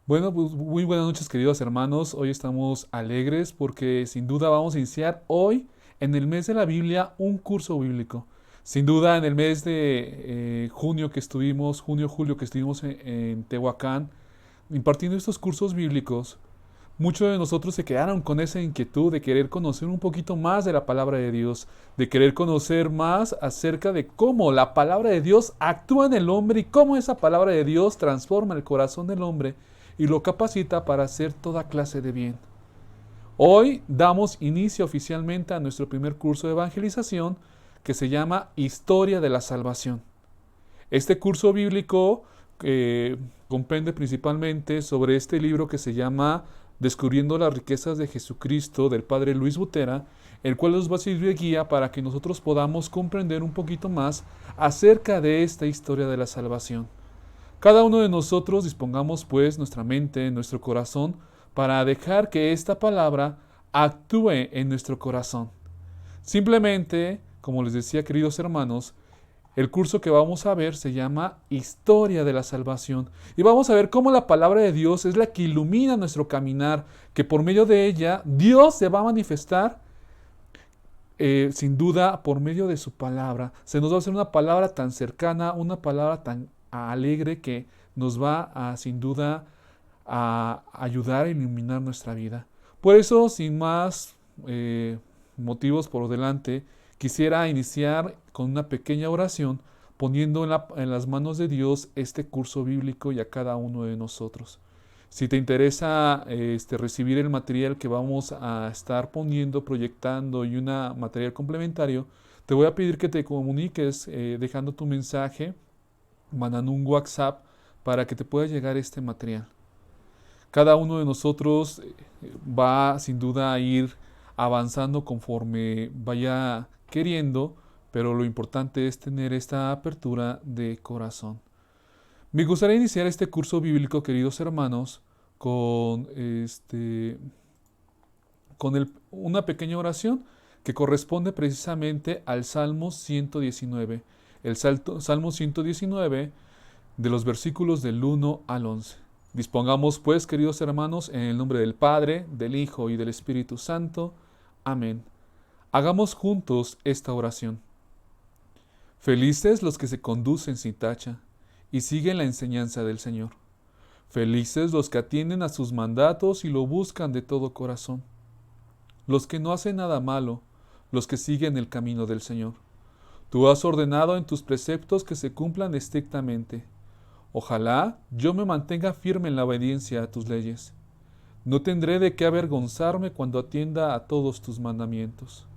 Bueno, pues muy buenas noches queridos hermanos. Hoy estamos alegres porque sin duda vamos a iniciar hoy en el mes de la Biblia un curso bíblico. Sin duda en el mes de junio que estuvimos, junio-julio que estuvimos en Tehuacán impartiendo estos cursos bíblicos, muchos de nosotros se quedaron con esa inquietud de querer conocer un poquito más de la palabra de Dios, de querer conocer más acerca de cómo la palabra de Dios actúa en el hombre y cómo esa palabra de Dios transforma el corazón del hombre y lo capacita para hacer toda clase de bien. Hoy damos inicio oficialmente a nuestro primer curso de evangelización que se llama Historia de la Salvación. Este curso bíblico comprende principalmente sobre este libro que se llama Descubriendo las riquezas de Jesucristo del Padre Luis Butera, el cual nos va a servir de guía para que nosotros podamos comprender un poquito más acerca de esta historia de la salvación. Cada uno de nosotros dispongamos pues nuestra mente, nuestro corazón, para dejar que esta palabra actúe en nuestro corazón. Simplemente, como les decía queridos hermanos, el curso que vamos a ver se llama Historia de la Salvación. Y vamos a ver cómo la palabra de Dios es la que ilumina nuestro caminar, que por medio de ella Dios se va a manifestar, sin duda, por medio de su palabra. Se nos va a hacer una palabra tan cercana, una palabra tan alegre que nos va a, sin duda, a ayudar a iluminar nuestra vida. Por eso, sin más motivos por delante, quisiera iniciar con una pequeña oración, poniendo en las manos de Dios este curso bíblico y a cada uno de nosotros. Si te interesa recibir el material que vamos a estar poniendo, proyectando y un material complementario, te voy a pedir que te comuniques dejando tu mensaje, mandando un WhatsApp para que te pueda llegar este material. Cada uno de nosotros va sin duda a ir avanzando conforme vaya queriendo, pero lo importante es tener esta apertura de corazón. Me gustaría iniciar este curso bíblico, queridos hermanos, con, una pequeña oración que corresponde precisamente al Salmo 119. El Salmo 119 de los versículos del 1 al 11. Dispongamos pues, queridos hermanos, en el nombre del Padre, del Hijo y del Espíritu Santo. Amén. Hagamos juntos esta oración. Felices los que se conducen sin tacha y siguen la enseñanza del Señor. Felices los que atienden a sus mandatos y lo buscan de todo corazón. Los que no hacen nada malo, los que siguen el camino del Señor. Tú has ordenado en tus preceptos que se cumplan estrictamente. Ojalá yo me mantenga firme en la obediencia a tus leyes. No tendré de qué avergonzarme cuando atienda a todos tus mandamientos.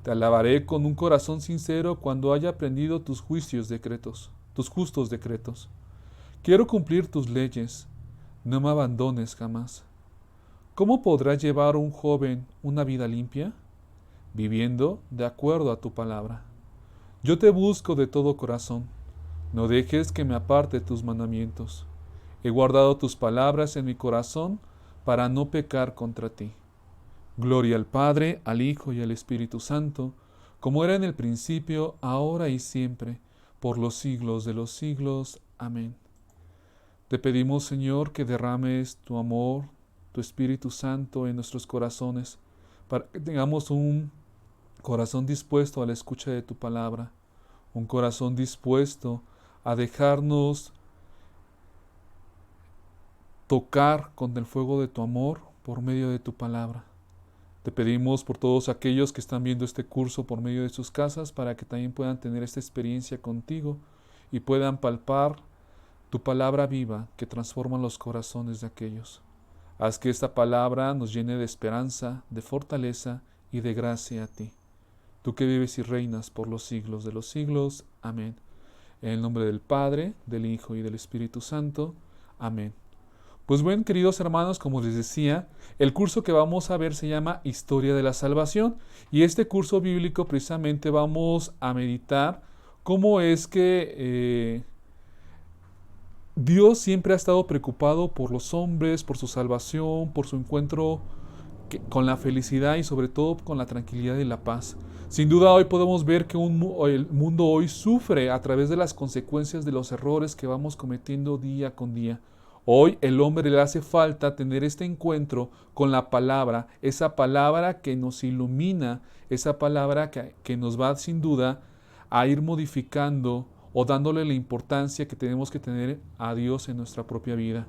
Te alabaré con un corazón sincero cuando haya aprendido tus juicios decretos, tus justos decretos. Quiero cumplir tus leyes, no me abandones jamás. ¿Cómo podrá llevar un joven una vida limpia? Viviendo de acuerdo a tu palabra. Yo te busco de todo corazón, no dejes que me aparte tus mandamientos. He guardado tus palabras en mi corazón para no pecar contra ti. Gloria al Padre, al Hijo y al Espíritu Santo, como era en el principio, ahora y siempre, por los siglos de los siglos. Amén. Te pedimos, Señor, que derrames tu amor, tu Espíritu Santo en nuestros corazones, para que tengamos un corazón dispuesto a la escucha de tu palabra, un corazón dispuesto a dejarnos tocar con el fuego de tu amor por medio de tu palabra. Te pedimos por todos aquellos que están viendo este curso por medio de sus casas para que también puedan tener esta experiencia contigo y puedan palpar tu palabra viva que transforma los corazones de aquellos. Haz que esta palabra nos llene de esperanza, de fortaleza y de gracia a ti. Tú que vives y reinas por los siglos de los siglos. Amén. En el nombre del Padre, del Hijo y del Espíritu Santo. Amén. Pues bueno, queridos hermanos, como les decía, el curso que vamos a ver se llama Historia de la Salvación, y este curso bíblico precisamente vamos a meditar cómo es que Dios siempre ha estado preocupado por los hombres, por su salvación, por su encuentro con la felicidad y sobre todo con la tranquilidad y la paz. Sin duda hoy podemos ver que el mundo hoy sufre a través de las consecuencias de los errores que vamos cometiendo día con día. Hoy el hombre le hace falta tener este encuentro con la palabra, esa palabra que nos ilumina, esa palabra que nos va sin duda a ir modificando o dándole la importancia que tenemos que tener a Dios en nuestra propia vida.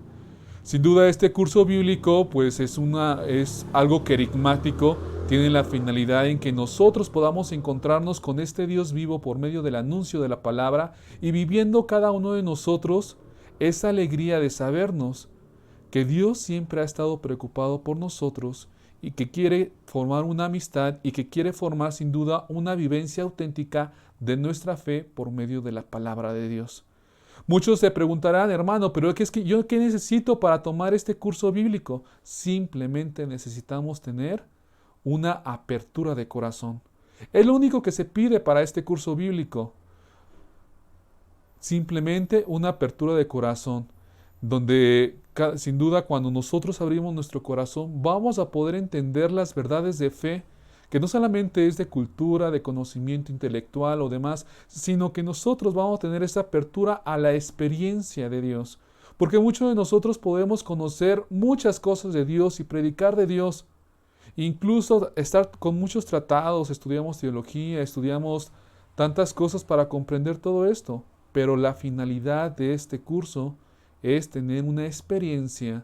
Sin duda este curso bíblico pues es algo querigmático, tiene la finalidad en que nosotros podamos encontrarnos con este Dios vivo por medio del anuncio de la palabra y viviendo cada uno de nosotros esa alegría de sabernos que Dios siempre ha estado preocupado por nosotros y que quiere formar una amistad y que quiere formar sin duda una vivencia auténtica de nuestra fe por medio de la palabra de Dios. Muchos se preguntarán, hermano, pero ¿yo qué necesito para tomar este curso bíblico? Simplemente necesitamos tener una apertura de corazón. Es lo único que se pide para este curso bíblico. Simplemente una apertura de corazón, donde sin duda cuando nosotros abrimos nuestro corazón vamos a poder entender las verdades de fe, que no solamente es de cultura, de conocimiento intelectual o demás, sino que nosotros vamos a tener esa apertura a la experiencia de Dios. Porque muchos de nosotros podemos conocer muchas cosas de Dios y predicar de Dios, incluso estar con muchos tratados, estudiamos teología, estudiamos tantas cosas para comprender todo esto. Pero la finalidad de este curso es tener una experiencia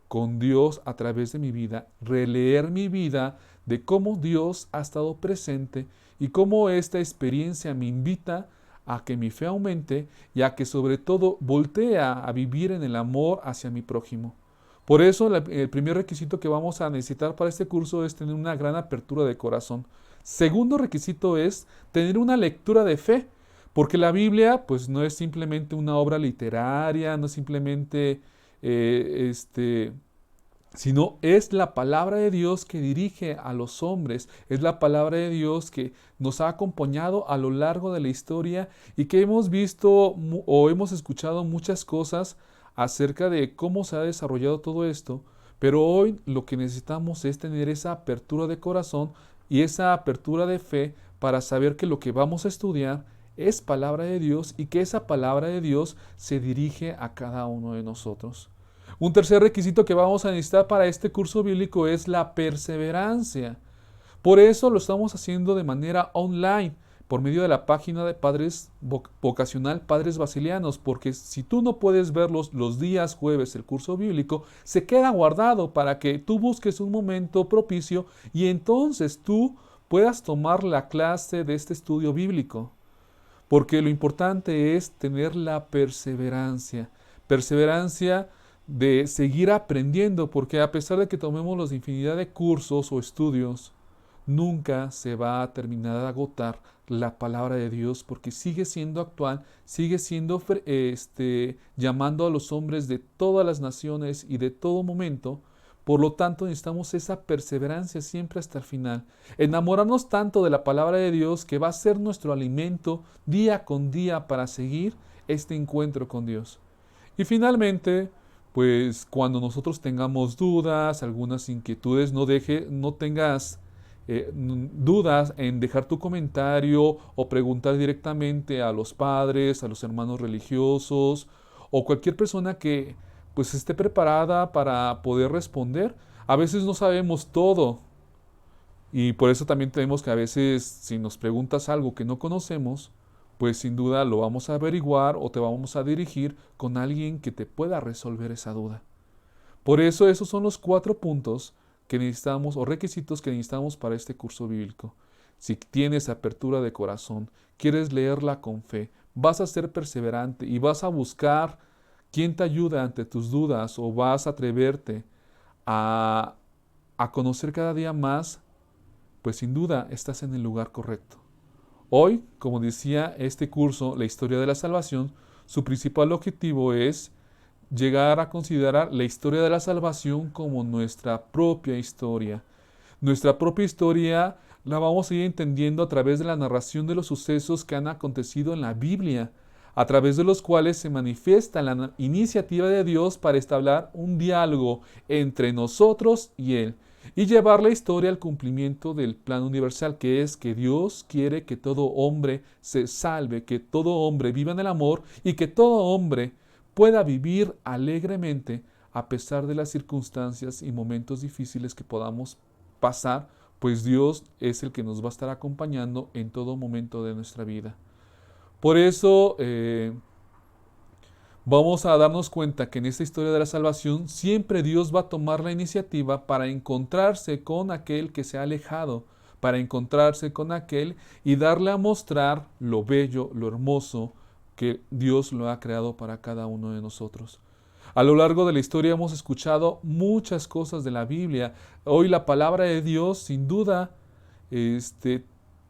con Dios a través de mi vida, releer mi vida de cómo Dios ha estado presente y cómo esta experiencia me invita a que mi fe aumente y a que sobre todo voltee a vivir en el amor hacia mi prójimo. Por eso el primer requisito que vamos a necesitar para este curso es tener una gran apertura de corazón. Segundo requisito es tener una lectura de fe. Porque la Biblia, pues, no es simplemente una obra literaria, no es simplemente, sino es la palabra de Dios que dirige a los hombres, es la palabra de Dios que nos ha acompañado a lo largo de la historia y que hemos visto o hemos escuchado muchas cosas acerca de cómo se ha desarrollado todo esto, pero hoy lo que necesitamos es tener esa apertura de corazón y esa apertura de fe para saber que lo que vamos a estudiar es palabra de Dios y que esa palabra de Dios se dirige a cada uno de nosotros. Un tercer requisito que vamos a necesitar para este curso bíblico es la perseverancia. Por eso lo estamos haciendo de manera online, por medio de la página de Padres Vocacional Padres Basilianos, porque si tú no puedes ver los días jueves el curso bíblico, se queda guardado para que tú busques un momento propicio y entonces tú puedas tomar la clase de este estudio bíblico. Porque lo importante es tener la perseverancia. Perseverancia de seguir aprendiendo, porque a pesar de que tomemos la infinidad de cursos o estudios, nunca se va a terminar de agotar la palabra de Dios, porque sigue siendo actual, sigue siendo llamando a los hombres de todas las naciones y de todo momento. Por lo tanto, necesitamos esa perseverancia siempre hasta el final. Enamorarnos tanto de la palabra de Dios que va a ser nuestro alimento día con día para seguir este encuentro con Dios. Y finalmente, pues cuando nosotros tengamos dudas, algunas inquietudes, no tengas dudas en dejar tu comentario o preguntar directamente a los padres, a los hermanos religiosos o cualquier persona que pues esté preparada para poder responder. A veces no sabemos todo y por eso también tenemos que a veces si nos preguntas algo que no conocemos, pues sin duda lo vamos a averiguar o te vamos a dirigir con alguien que te pueda resolver esa duda. Por eso esos son los 4 puntos que necesitamos o requisitos que necesitamos para este curso bíblico. Si tienes apertura de corazón, quieres leerla con fe, vas a ser perseverante y vas a buscar quién te ayuda ante tus dudas o vas a atreverte a, a conocer cada día más, pues sin duda estás en el lugar correcto. Hoy, como decía este curso, la historia de la salvación, su principal objetivo es llegar a considerar la historia de la salvación como nuestra propia historia. Nuestra propia historia la vamos a ir entendiendo a través de la narración de los sucesos que han acontecido en la Biblia, a través de los cuales se manifiesta la iniciativa de Dios para establecer un diálogo entre nosotros y Él y llevar la historia al cumplimiento del plan universal, que es que Dios quiere que todo hombre se salve, que todo hombre viva en el amor y que todo hombre pueda vivir alegremente a pesar de las circunstancias y momentos difíciles que podamos pasar, pues Dios es el que nos va a estar acompañando en todo momento de nuestra vida. Por eso vamos a darnos cuenta que en esta historia de la salvación siempre Dios va a tomar la iniciativa para encontrarse con aquel que se ha alejado, para encontrarse con aquel y darle a mostrar lo bello, lo hermoso que Dios lo ha creado para cada uno de nosotros. A lo largo de la historia hemos escuchado muchas cosas de la Biblia. Hoy la palabra de Dios, sin duda,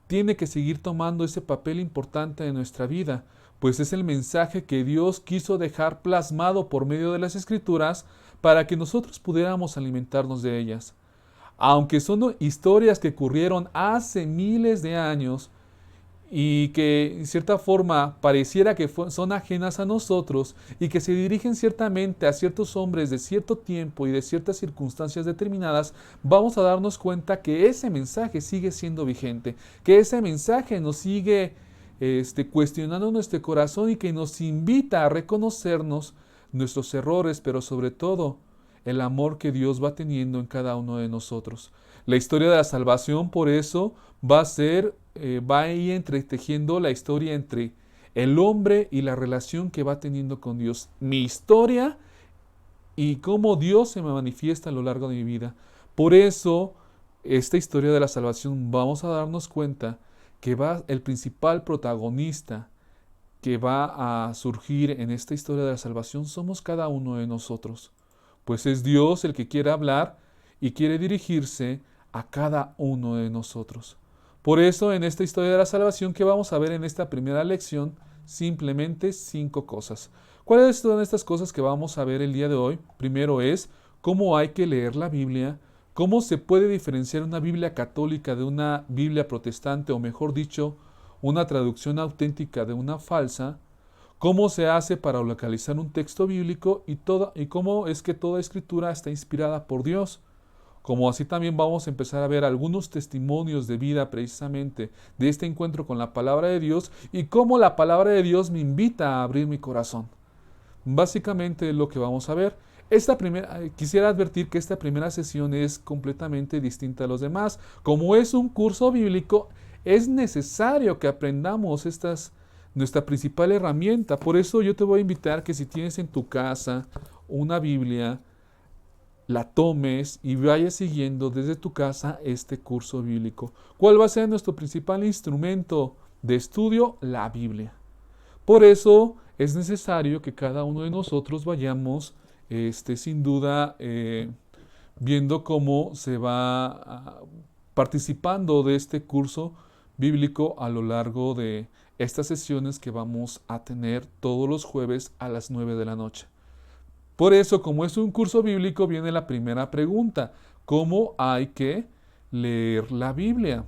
tiene que seguir tomando ese papel importante en nuestra vida, pues es el mensaje que Dios quiso dejar plasmado por medio de las Escrituras para que nosotros pudiéramos alimentarnos de ellas. Aunque son historias que ocurrieron hace miles de años, y que en cierta forma pareciera que son ajenas a nosotros y que se dirigen ciertamente a ciertos hombres de cierto tiempo y de ciertas circunstancias determinadas, vamos a darnos cuenta que ese mensaje sigue siendo vigente, que ese mensaje nos sigue cuestionando nuestro corazón y que nos invita a reconocernos nuestros errores, pero sobre todo el amor que Dios va teniendo en cada uno de nosotros. La historia de la salvación, por eso, va a ir entretejiendo la historia entre el hombre y la relación que va teniendo con Dios. Mi historia y cómo Dios se me manifiesta a lo largo de mi vida. Por eso, esta historia de la salvación, vamos a darnos cuenta que el principal protagonista que va a surgir en esta historia de la salvación somos cada uno de nosotros. Pues es Dios el que quiere hablar y quiere dirigirse a cada uno de nosotros. Por eso, en esta historia de la salvación que vamos a ver en esta primera lección, simplemente 5 cosas. ¿Cuáles son estas cosas que vamos a ver el día de hoy? Primero es cómo hay que leer la Biblia, cómo se puede diferenciar una Biblia católica de una Biblia protestante, o mejor dicho, una traducción auténtica de una falsa, cómo se hace para localizar un texto bíblico y cómo es que toda escritura está inspirada por Dios. Como así también vamos a empezar a ver algunos testimonios de vida precisamente de este encuentro con la palabra de Dios y cómo la palabra de Dios me invita a abrir mi corazón. Básicamente es lo que vamos a ver. Quisiera advertir que esta primera sesión es completamente distinta a los demás. Como es un curso bíblico, es necesario que aprendamos nuestra principal herramienta. Por eso yo te voy a invitar que si tienes en tu casa una Biblia, la tomes y vayas siguiendo desde tu casa este curso bíblico. ¿Cuál va a ser nuestro principal instrumento de estudio? La Biblia. Por eso es necesario que cada uno de nosotros vayamos sin duda viendo cómo se va participando de este curso bíblico a lo largo de estas sesiones que vamos a tener todos los jueves a las 9 de la noche. Por eso, como es un curso bíblico, viene la primera pregunta: ¿cómo hay que leer la Biblia?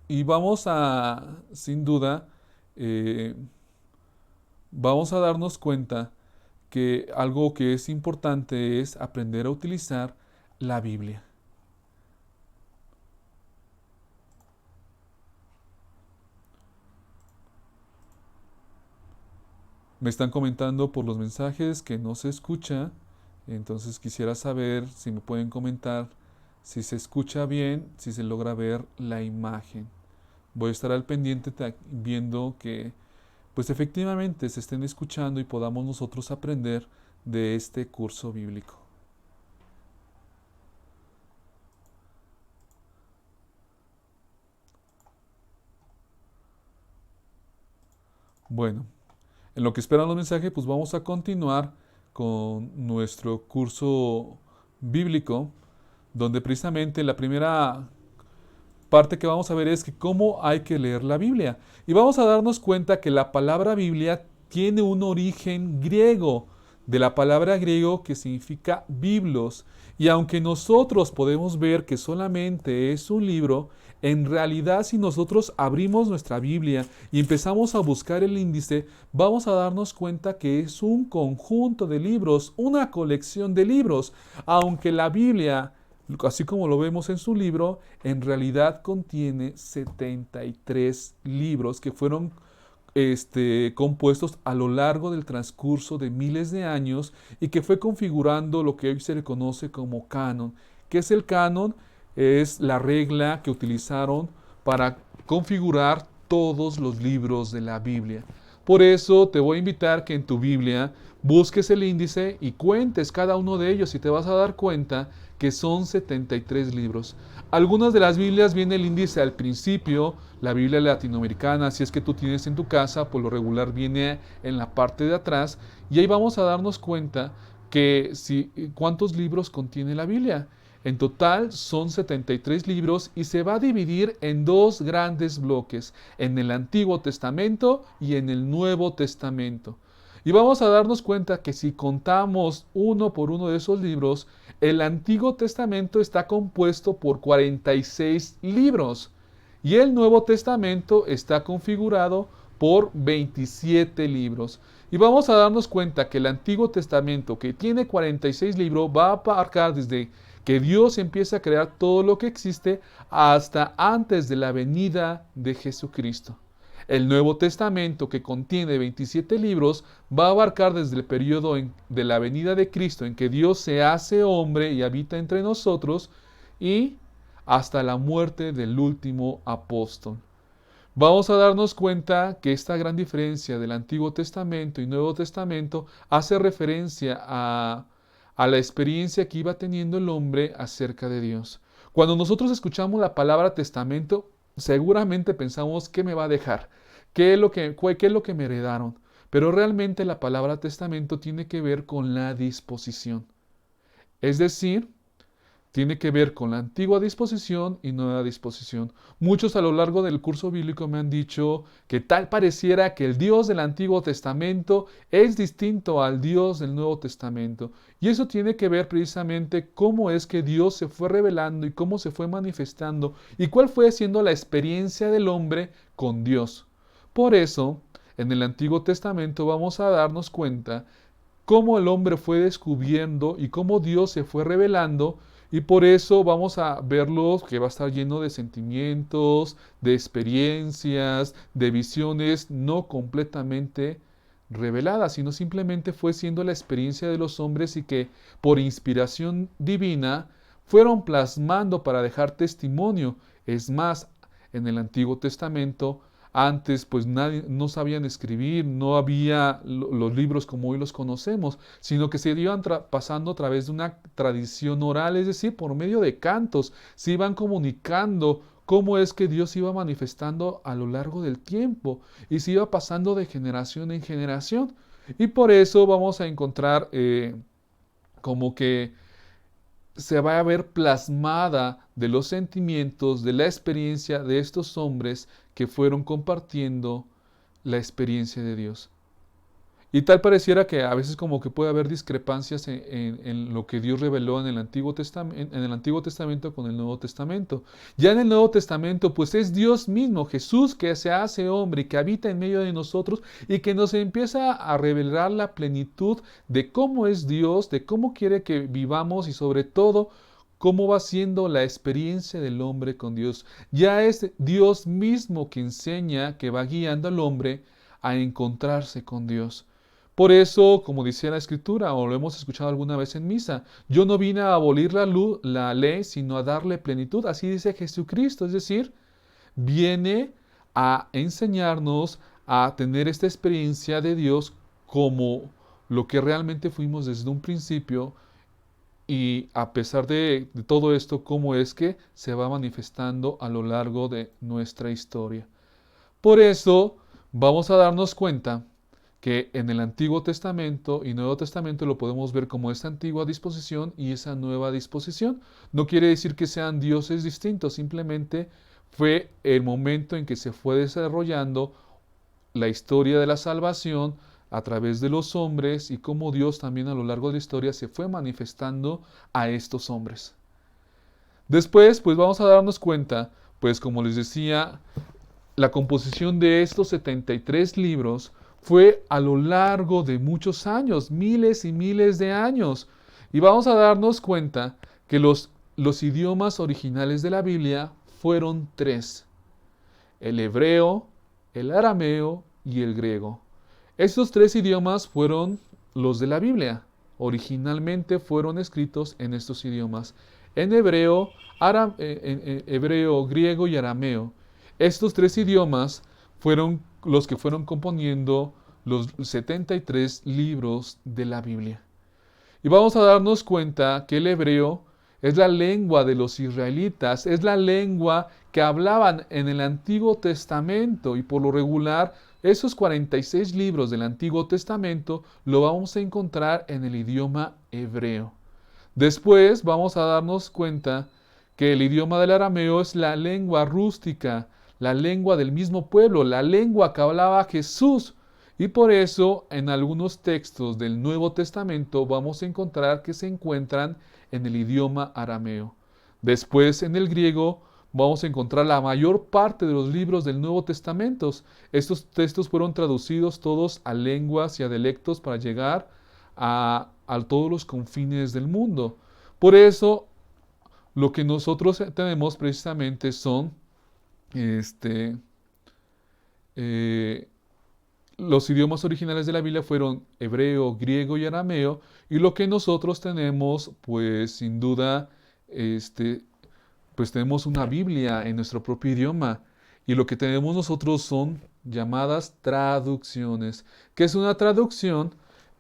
Y vamos a, sin duda, eh, vamos a darnos cuenta que algo que es importante es aprender a utilizar la Biblia. Me están comentando por los mensajes que no se escucha, entonces quisiera saber si me pueden comentar si se escucha bien, si se logra ver la imagen. Voy a estar al pendiente viendo que pues efectivamente se estén escuchando y podamos nosotros aprender de este curso bíblico. Bueno, en lo que esperan los mensajes, pues vamos a continuar con nuestro curso bíblico, donde precisamente la primera parte que vamos a ver es que cómo hay que leer la Biblia. Y vamos a darnos cuenta que la palabra Biblia tiene un origen griego, de la palabra griego que significa biblos. Y aunque nosotros podemos ver que solamente es un libro, en realidad si nosotros abrimos nuestra Biblia y empezamos a buscar el índice, vamos a darnos cuenta que es un conjunto de libros, una colección de libros. Aunque la Biblia, así como lo vemos en su libro, en realidad contiene 73 libros que fueron compuestos a lo largo del transcurso de miles de años y que fue configurando lo que hoy se le conoce como canon. ¿Qué es el canon? Es la regla que utilizaron para configurar todos los libros de la Biblia. Por eso te voy a invitar que en tu Biblia busques el índice y cuentes cada uno de ellos y te vas a dar cuenta que son 73 libros. Algunas de las Biblias viene el índice al principio, la Biblia latinoamericana, si es que tú tienes en tu casa, por lo regular viene en la parte de atrás, y ahí vamos a darnos cuenta que cuántos libros contiene la Biblia. En total son 73 libros y se va a dividir en dos grandes bloques, en el Antiguo Testamento y en el Nuevo Testamento. Y vamos a darnos cuenta que si contamos uno por uno de esos libros, el Antiguo Testamento está compuesto por 46 libros y el Nuevo Testamento está configurado por 27 libros. Y vamos a darnos cuenta que el Antiguo Testamento, que tiene 46 libros, va a abarcar desde que Dios empieza a crear todo lo que existe hasta antes de la venida de Jesucristo. El Nuevo Testamento, que contiene 27 libros, va a abarcar desde el periodo de la venida de Cristo, en que Dios se hace hombre y habita entre nosotros, y hasta la muerte del último apóstol. Vamos a darnos cuenta que esta gran diferencia del Antiguo Testamento y Nuevo Testamento hace referencia a la experiencia que iba teniendo el hombre acerca de Dios. Cuando nosotros escuchamos la palabra testamento, seguramente pensamos: ¿qué me va a dejar? ¿Qué es lo que me heredaron? Pero realmente la palabra testamento tiene que ver con la disposición. Es decir, tiene que ver con la antigua disposición y nueva disposición. Muchos a lo largo del curso bíblico me han dicho que tal pareciera que el Dios del Antiguo Testamento es distinto al Dios del Nuevo Testamento. Y eso tiene que ver precisamente cómo es que Dios se fue revelando y cómo se fue manifestando y cuál fue siendo la experiencia del hombre con Dios. Por eso, en el Antiguo Testamento vamos a darnos cuenta cómo el hombre fue descubriendo y cómo Dios se fue revelando. Y por eso vamos a verlo que va a estar lleno de sentimientos, de experiencias, de visiones no completamente reveladas, sino simplemente fue siendo la experiencia de los hombres y que por inspiración divina fueron plasmando para dejar testimonio. Es más, en el Antiguo Testamento antes pues nadie, no sabían escribir, no había los libros como hoy los conocemos, sino que se iban pasando a través de una tradición oral, es decir, por medio de cantos, se iban comunicando cómo es que Dios se iba manifestando a lo largo del tiempo y se iba pasando de generación en generación. Y por eso vamos a encontrar como que se va a ver plasmada de los sentimientos, de la experiencia de estos hombres que fueron compartiendo la experiencia de Dios. Y tal pareciera que a veces como que puede haber discrepancias en lo que Dios reveló en el Antiguo Testamento con el Nuevo Testamento. Ya en el Nuevo Testamento pues es Dios mismo, Jesús, que se hace hombre y que habita en medio de nosotros y que nos empieza a revelar la plenitud de cómo es Dios, de cómo quiere que vivamos y sobre todo cómo va siendo la experiencia del hombre con Dios. Ya es Dios mismo que enseña, que va guiando al hombre a encontrarse con Dios. Por eso, como decía la Escritura, o lo hemos escuchado alguna vez en misa, yo no vine a abolir la ley, sino a darle plenitud. Así dice Jesucristo, es decir, viene a enseñarnos a tener esta experiencia de Dios como lo que realmente fuimos desde un principio y a pesar de todo esto, cómo es que se va manifestando a lo largo de nuestra historia. Por eso, vamos a darnos cuenta que en el Antiguo Testamento y Nuevo Testamento lo podemos ver como esa antigua disposición y esa nueva disposición. No quiere decir que sean dioses distintos, simplemente fue el momento en que se fue desarrollando la historia de la salvación a través de los hombres y cómo Dios también a lo largo de la historia se fue manifestando a estos hombres. Después, pues vamos a darnos cuenta, pues como les decía, la composición de estos 73 libros fue a lo largo de muchos años, miles y miles de años. Y vamos a darnos cuenta que los idiomas originales de la Biblia fueron tres: el hebreo, el arameo y el griego. Estos tres idiomas fueron los de la Biblia. Originalmente fueron escritos en estos idiomas: en hebreo, hebreo, griego y arameo. Estos tres idiomas fueron los que fueron componiendo los 73 libros de la Biblia. Y vamos a darnos cuenta que el hebreo es la lengua de los israelitas, es la lengua que hablaban en el Antiguo Testamento y por lo regular esos 46 libros del Antiguo Testamento lo vamos a encontrar en el idioma hebreo. Después vamos a darnos cuenta que el idioma del arameo es la lengua rústica, la lengua del mismo pueblo, la lengua que hablaba Jesús. Y por eso en algunos textos del Nuevo Testamento vamos a encontrar que se encuentran en el idioma arameo. Después en el griego vamos a encontrar la mayor parte de los libros del Nuevo Testamento. Estos textos fueron traducidos todos a lenguas y a dialectos para llegar a todos los confines del mundo. Por eso lo que nosotros tenemos precisamente son eh, los idiomas originales de la Biblia fueron hebreo, griego y arameo, y lo que nosotros tenemos, pues sin duda, pues tenemos una Biblia en nuestro propio idioma, y lo que tenemos nosotros son llamadas traducciones. ¿Qué es una traducción?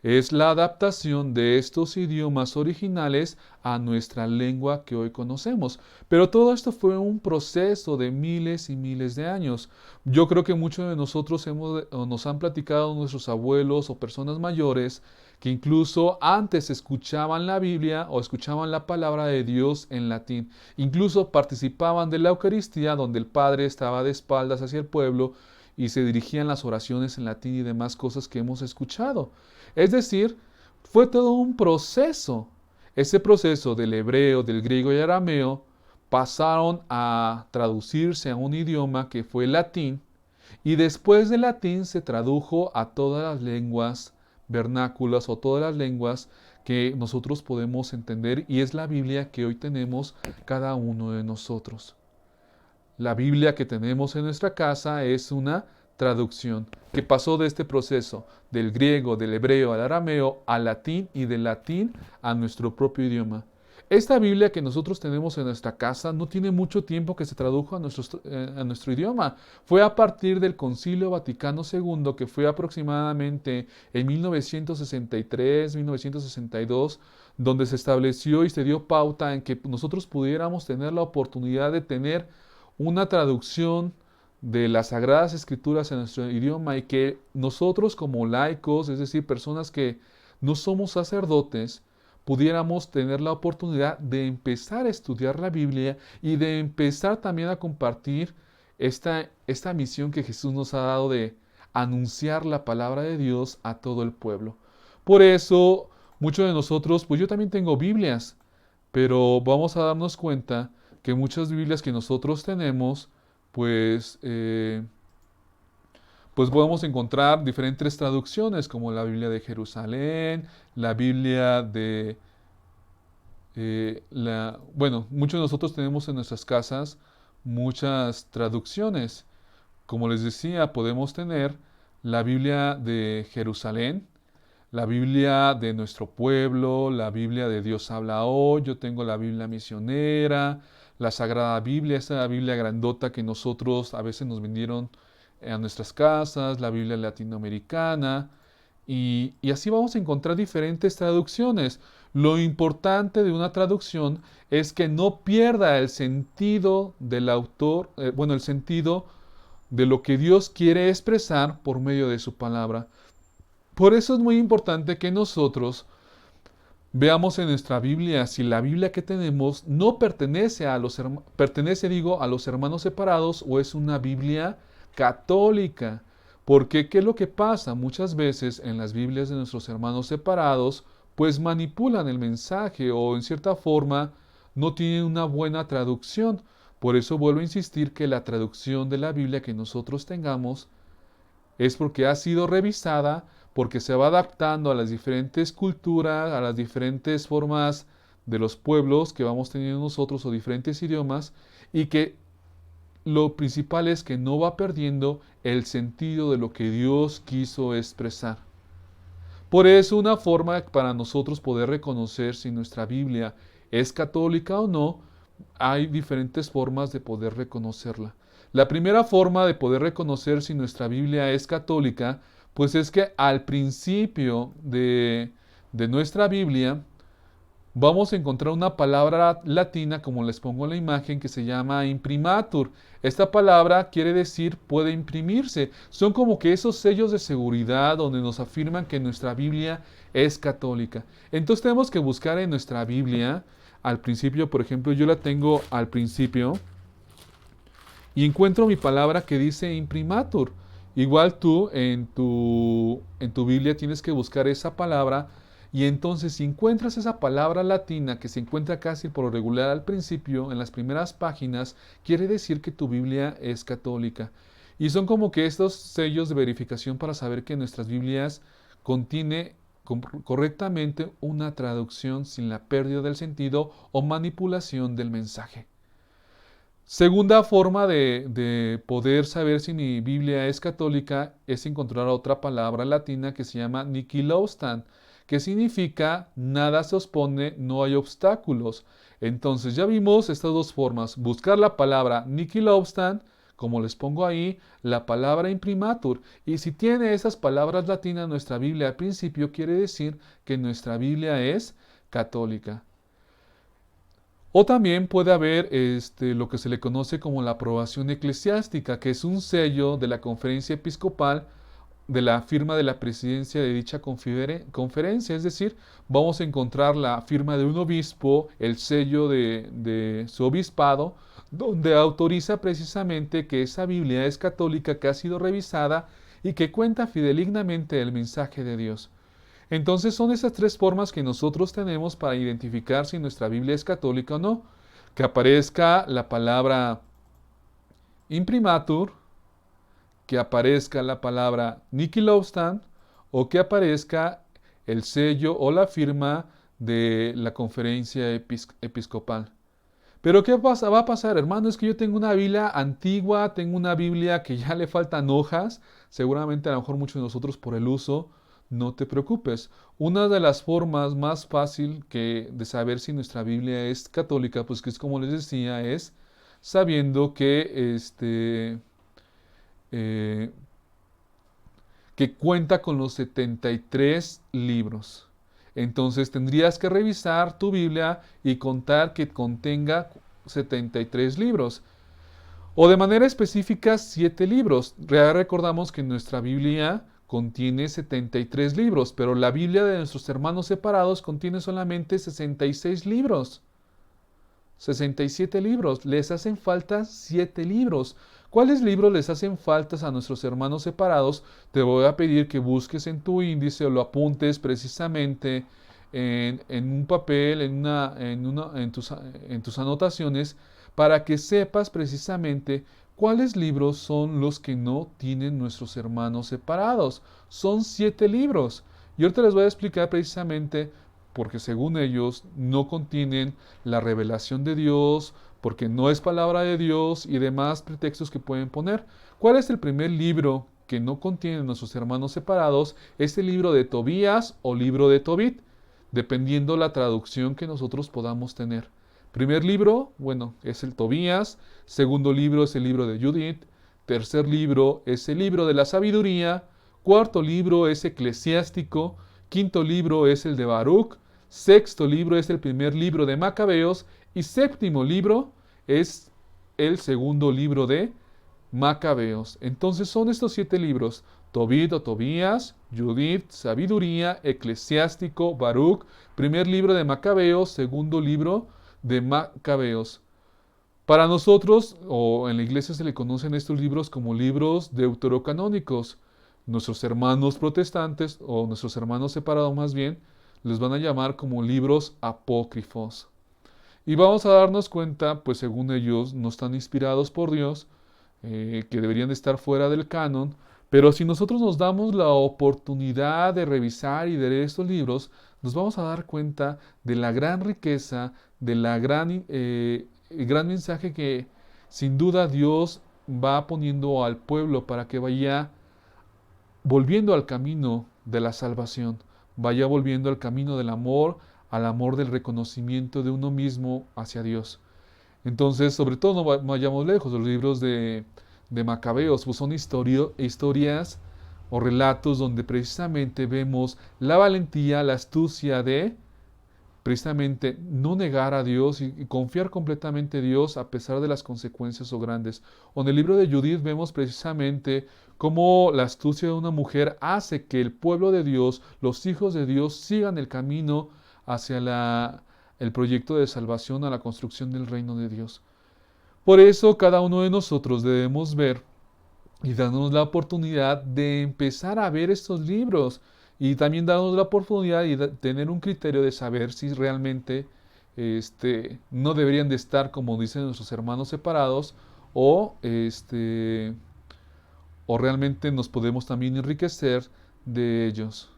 Es la adaptación de estos idiomas originales a nuestra lengua que hoy conocemos. Pero todo esto fue un proceso de miles y miles de años. Yo creo que muchos de nosotros nos han platicado nuestros abuelos o personas mayores que incluso antes escuchaban la Biblia o escuchaban la palabra de Dios en latín. Incluso participaban de la Eucaristía donde el Padre estaba de espaldas hacia el pueblo y se dirigían las oraciones en latín y demás cosas que hemos escuchado. Es decir, fue todo un proceso. Ese proceso del hebreo, del griego y arameo pasaron a traducirse a un idioma que fue el latín, y después del latín se tradujo a todas las lenguas vernáculas o todas las lenguas que nosotros podemos entender, y es la Biblia que hoy tenemos cada uno de nosotros. La Biblia que tenemos en nuestra casa es una traducción que pasó de este proceso del griego, del hebreo al arameo, al latín y del latín a nuestro propio idioma. Esta Biblia que nosotros tenemos en nuestra casa no tiene mucho tiempo que se tradujo a nuestro idioma. Fue a partir del Concilio Vaticano II, que fue aproximadamente en 1963, 1962, donde se estableció y se dio pauta en que nosotros pudiéramos tener la oportunidad de tener una traducción de las Sagradas Escrituras en nuestro idioma y que nosotros como laicos, es decir, personas que no somos sacerdotes, pudiéramos tener la oportunidad de empezar a estudiar la Biblia y de empezar también a compartir esta misión que Jesús nos ha dado de anunciar la palabra de Dios a todo el pueblo. Por eso, muchos de nosotros, pues yo también tengo Biblias, pero vamos a darnos cuenta que muchas Biblias que nosotros tenemos, pues, pues podemos encontrar diferentes traducciones, como la Biblia de Jerusalén, la Biblia de... bueno, muchos de nosotros tenemos en nuestras casas muchas traducciones. Como les decía, podemos tener la Biblia de Jerusalén, la Biblia de nuestro pueblo, la Biblia de Dios habla hoy, yo tengo la Biblia misionera, la Sagrada Biblia, esa Biblia grandota que nosotros a veces nos vendieron a nuestras casas, la Biblia latinoamericana, y así vamos a encontrar diferentes traducciones. Lo importante de una traducción es que no pierda el sentido del autor, bueno, el sentido de lo que Dios quiere expresar por medio de su palabra. Por eso es muy importante que nosotros veamos en nuestra Biblia si la Biblia que tenemos no pertenece a los a los hermanos separados o es una Biblia católica. Porque ¿qué es lo que pasa? Muchas veces en las Biblias de nuestros hermanos separados pues manipulan el mensaje o en cierta forma no tienen una buena traducción. Por eso vuelvo a insistir que la traducción de la Biblia que nosotros tengamos es porque ha sido revisada, porque se va adaptando a las diferentes culturas, a las diferentes formas de los pueblos que vamos teniendo nosotros o diferentes idiomas, y que lo principal es que no va perdiendo el sentido de lo que Dios quiso expresar. Por eso una forma para nosotros poder reconocer si nuestra Biblia es católica o no, hay diferentes formas de poder reconocerla. La primera forma de poder reconocer si nuestra Biblia es católica, pues es que al principio de nuestra Biblia vamos a encontrar una palabra latina, como les pongo en la imagen, que se llama imprimatur. Esta palabra quiere decir puede imprimirse. Son como que esos sellos de seguridad donde nos afirman que nuestra Biblia es católica. Entonces tenemos que buscar en nuestra Biblia, al principio, por ejemplo, yo la tengo al principio, y encuentro mi palabra que dice imprimatur. Igual tú en tu Biblia tienes que buscar esa palabra y entonces si encuentras esa palabra latina que se encuentra casi por lo regular al principio, en las primeras páginas, quiere decir que tu Biblia es católica. Y son como que estos sellos de verificación para saber que nuestras Biblias contiene correctamente una traducción sin la pérdida del sentido o manipulación del mensaje. Segunda forma de poder saber si mi Biblia es católica es encontrar otra palabra latina que se llama Nikiloustan, que significa nada se opone, no hay obstáculos. Entonces ya vimos estas dos formas, buscar la palabra Nikiloustan, como les pongo ahí, la palabra imprimatur. Y si tiene esas palabras latinas nuestra Biblia al principio, quiere decir que nuestra Biblia es católica. O también puede haber lo que se le conoce como la aprobación eclesiástica, que es un sello de la conferencia episcopal de la firma de la presidencia de dicha conferencia. Es decir, vamos a encontrar la firma de un obispo, el sello de su obispado, donde autoriza precisamente que esa Biblia es católica, que ha sido revisada y que cuenta fidedignamente el mensaje de Dios. Entonces son esas tres formas que nosotros tenemos para identificar si nuestra Biblia es católica o no. Que aparezca la palabra imprimatur, que aparezca la palabra Nikiloustan o que aparezca el sello o la firma de la conferencia episcopal. Pero ¿qué va a pasar, hermano? Es que yo tengo una Biblia antigua, tengo una Biblia que ya le faltan hojas, seguramente a lo mejor muchos de nosotros por el uso. No te preocupes. Una de las formas más fácil de saber si nuestra Biblia es católica, pues que es como les decía, es sabiendo eh, que cuenta con los 73 libros. Entonces tendrías que revisar tu Biblia y contar que contenga 73 libros. O de manera específica, 7 libros. Ya recordamos que nuestra Biblia contiene 73 libros, pero la Biblia de nuestros hermanos separados contiene solamente 66 libros. 67 libros. Les hacen falta 7 libros. ¿Cuáles libros les hacen faltas a nuestros hermanos separados? Te voy a pedir que busques en tu índice o lo apuntes precisamente en un papel, en tus anotaciones, para que sepas precisamente cuáles libros son los que no tienen nuestros hermanos separados. Son 7 libros. Y ahorita les voy a explicar precisamente porque según ellos no contienen la revelación de Dios, porque no es palabra de Dios y demás pretextos que pueden poner. ¿Cuál es el primer libro que no contienen nuestros hermanos separados? Es el libro de Tobías o libro de Tobit, dependiendo la traducción que nosotros podamos tener. Primer libro, bueno, es el Tobías. Segundo libro es el libro de Judith. Tercer libro es el libro de la sabiduría. Cuarto libro es eclesiástico. Quinto libro es el de Baruch. Sexto libro es el primer libro de Macabeos. Y séptimo libro es el segundo libro de Macabeos. Entonces son estos 7 libros: Tobit o Tobías, Judith, Sabiduría, Eclesiástico, Baruch, primer libro de Macabeos, segundo libro de Macabeos. Para nosotros, o en la iglesia se le conocen estos libros como libros deuterocanónicos. Nuestros hermanos protestantes, o nuestros hermanos separados más bien, les van a llamar como libros apócrifos. Y vamos a darnos cuenta, pues según ellos, no están inspirados por Dios, que deberían de estar fuera del canon, pero si nosotros nos damos la oportunidad de revisar y de leer estos libros, nos vamos a dar cuenta de la gran riqueza, de la gran mensaje que sin duda Dios va poniendo al pueblo para que vaya volviendo al camino de la salvación, vaya volviendo al camino del amor, al amor del reconocimiento de uno mismo hacia Dios. Entonces, sobre todo, no vayamos lejos, los libros de Macabeos pues son historias o relatos donde precisamente vemos la valentía, la astucia de precisamente no negar a Dios y confiar completamente en Dios a pesar de las consecuencias o grandes. O en el libro de Judith vemos precisamente cómo la astucia de una mujer hace que el pueblo de Dios, los hijos de Dios, sigan el camino hacia el proyecto de salvación, a la construcción del reino de Dios. Por eso cada uno de nosotros debemos ver y darnos la oportunidad de empezar a ver estos libros y también darnos la oportunidad y tener un criterio de saber si realmente no deberían de estar, como dicen nuestros hermanos, separados o, o realmente nos podemos también enriquecer de ellos.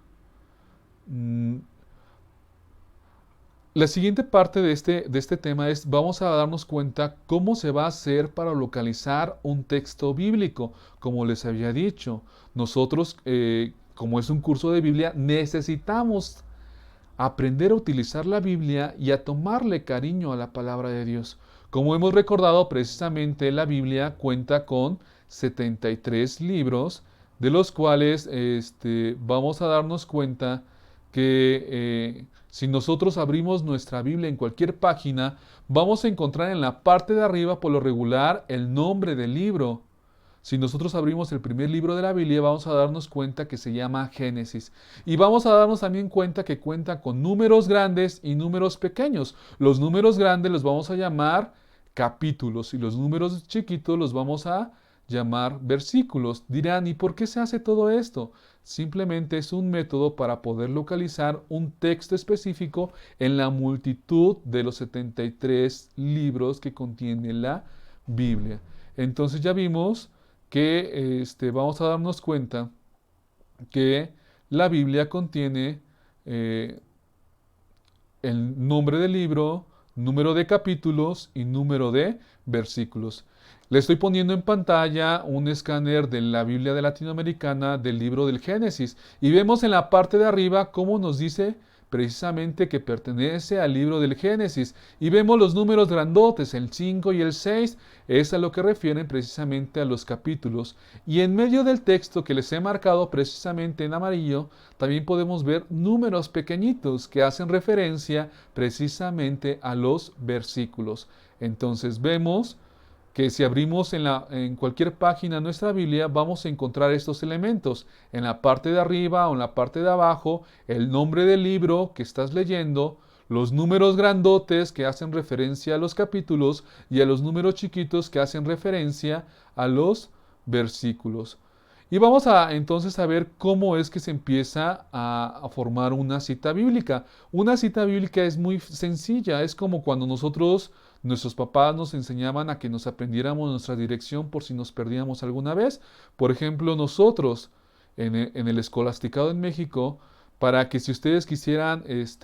La siguiente parte de este tema es, vamos a darnos cuenta cómo se va a hacer para localizar un texto bíblico. Como les había dicho, nosotros, como es un curso de Biblia, necesitamos aprender a utilizar la Biblia y a tomarle cariño a la palabra de Dios. Como hemos recordado, precisamente la Biblia cuenta con 73 libros, de los cuales vamos a darnos cuenta que si nosotros abrimos nuestra Biblia en cualquier página, vamos a encontrar en la parte de arriba, por lo regular, el nombre del libro. Si nosotros abrimos el primer libro de la Biblia, vamos a darnos cuenta que se llama Génesis. Y vamos a darnos también cuenta que cuenta con números grandes y números pequeños. Los números grandes los vamos a llamar capítulos y los números chiquitos los vamos a llamar versículos. Dirán, ¿y por qué se hace todo esto? Simplemente es un método para poder localizar un texto específico en la multitud de los 73 libros que contiene la Biblia. Entonces ya vimos que vamos a darnos cuenta que la Biblia contiene el nombre del libro, número de capítulos y número de versículos. Le estoy poniendo en pantalla un escáner de la Biblia de Latinoamericana del libro del Génesis y vemos en la parte de arriba cómo nos dice precisamente que pertenece al libro del Génesis y vemos los números grandotes, el 5 y el 6, es a lo que refieren precisamente a los capítulos. Y en medio del texto que les he marcado precisamente en amarillo, también podemos ver números pequeñitos que hacen referencia precisamente a los versículos. Entonces vemos que si abrimos en cualquier página de nuestra Biblia, vamos a encontrar estos elementos. En la parte de arriba o en la parte de abajo, el nombre del libro que estás leyendo, los números grandotes que hacen referencia a los capítulos y a los números chiquitos que hacen referencia a los versículos. Y vamos a entonces a ver cómo es que se empieza a formar una cita bíblica. Una cita bíblica es muy sencilla, es como cuando nuestros papás nos enseñaban a que nos aprendiéramos nuestra dirección por si nos perdíamos alguna vez. Por ejemplo, nosotros en el escolasticado en México, para que si ustedes quisieran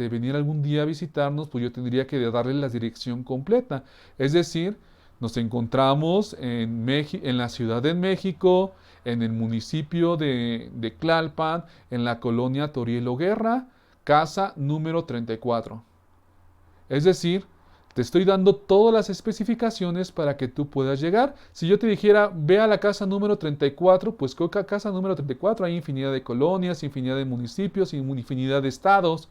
venir algún día a visitarnos, pues yo tendría que darles la dirección completa. Es decir, nos encontramos en la Ciudad de México, en el municipio de Tlalpan, en la colonia Torielo Guerra, casa número 34. Es decir, te estoy dando todas las especificaciones para que tú puedas llegar. Si yo te dijera, ve a la casa número 34, pues coca casa número 34, hay infinidad de colonias, infinidad de municipios, infinidad de estados.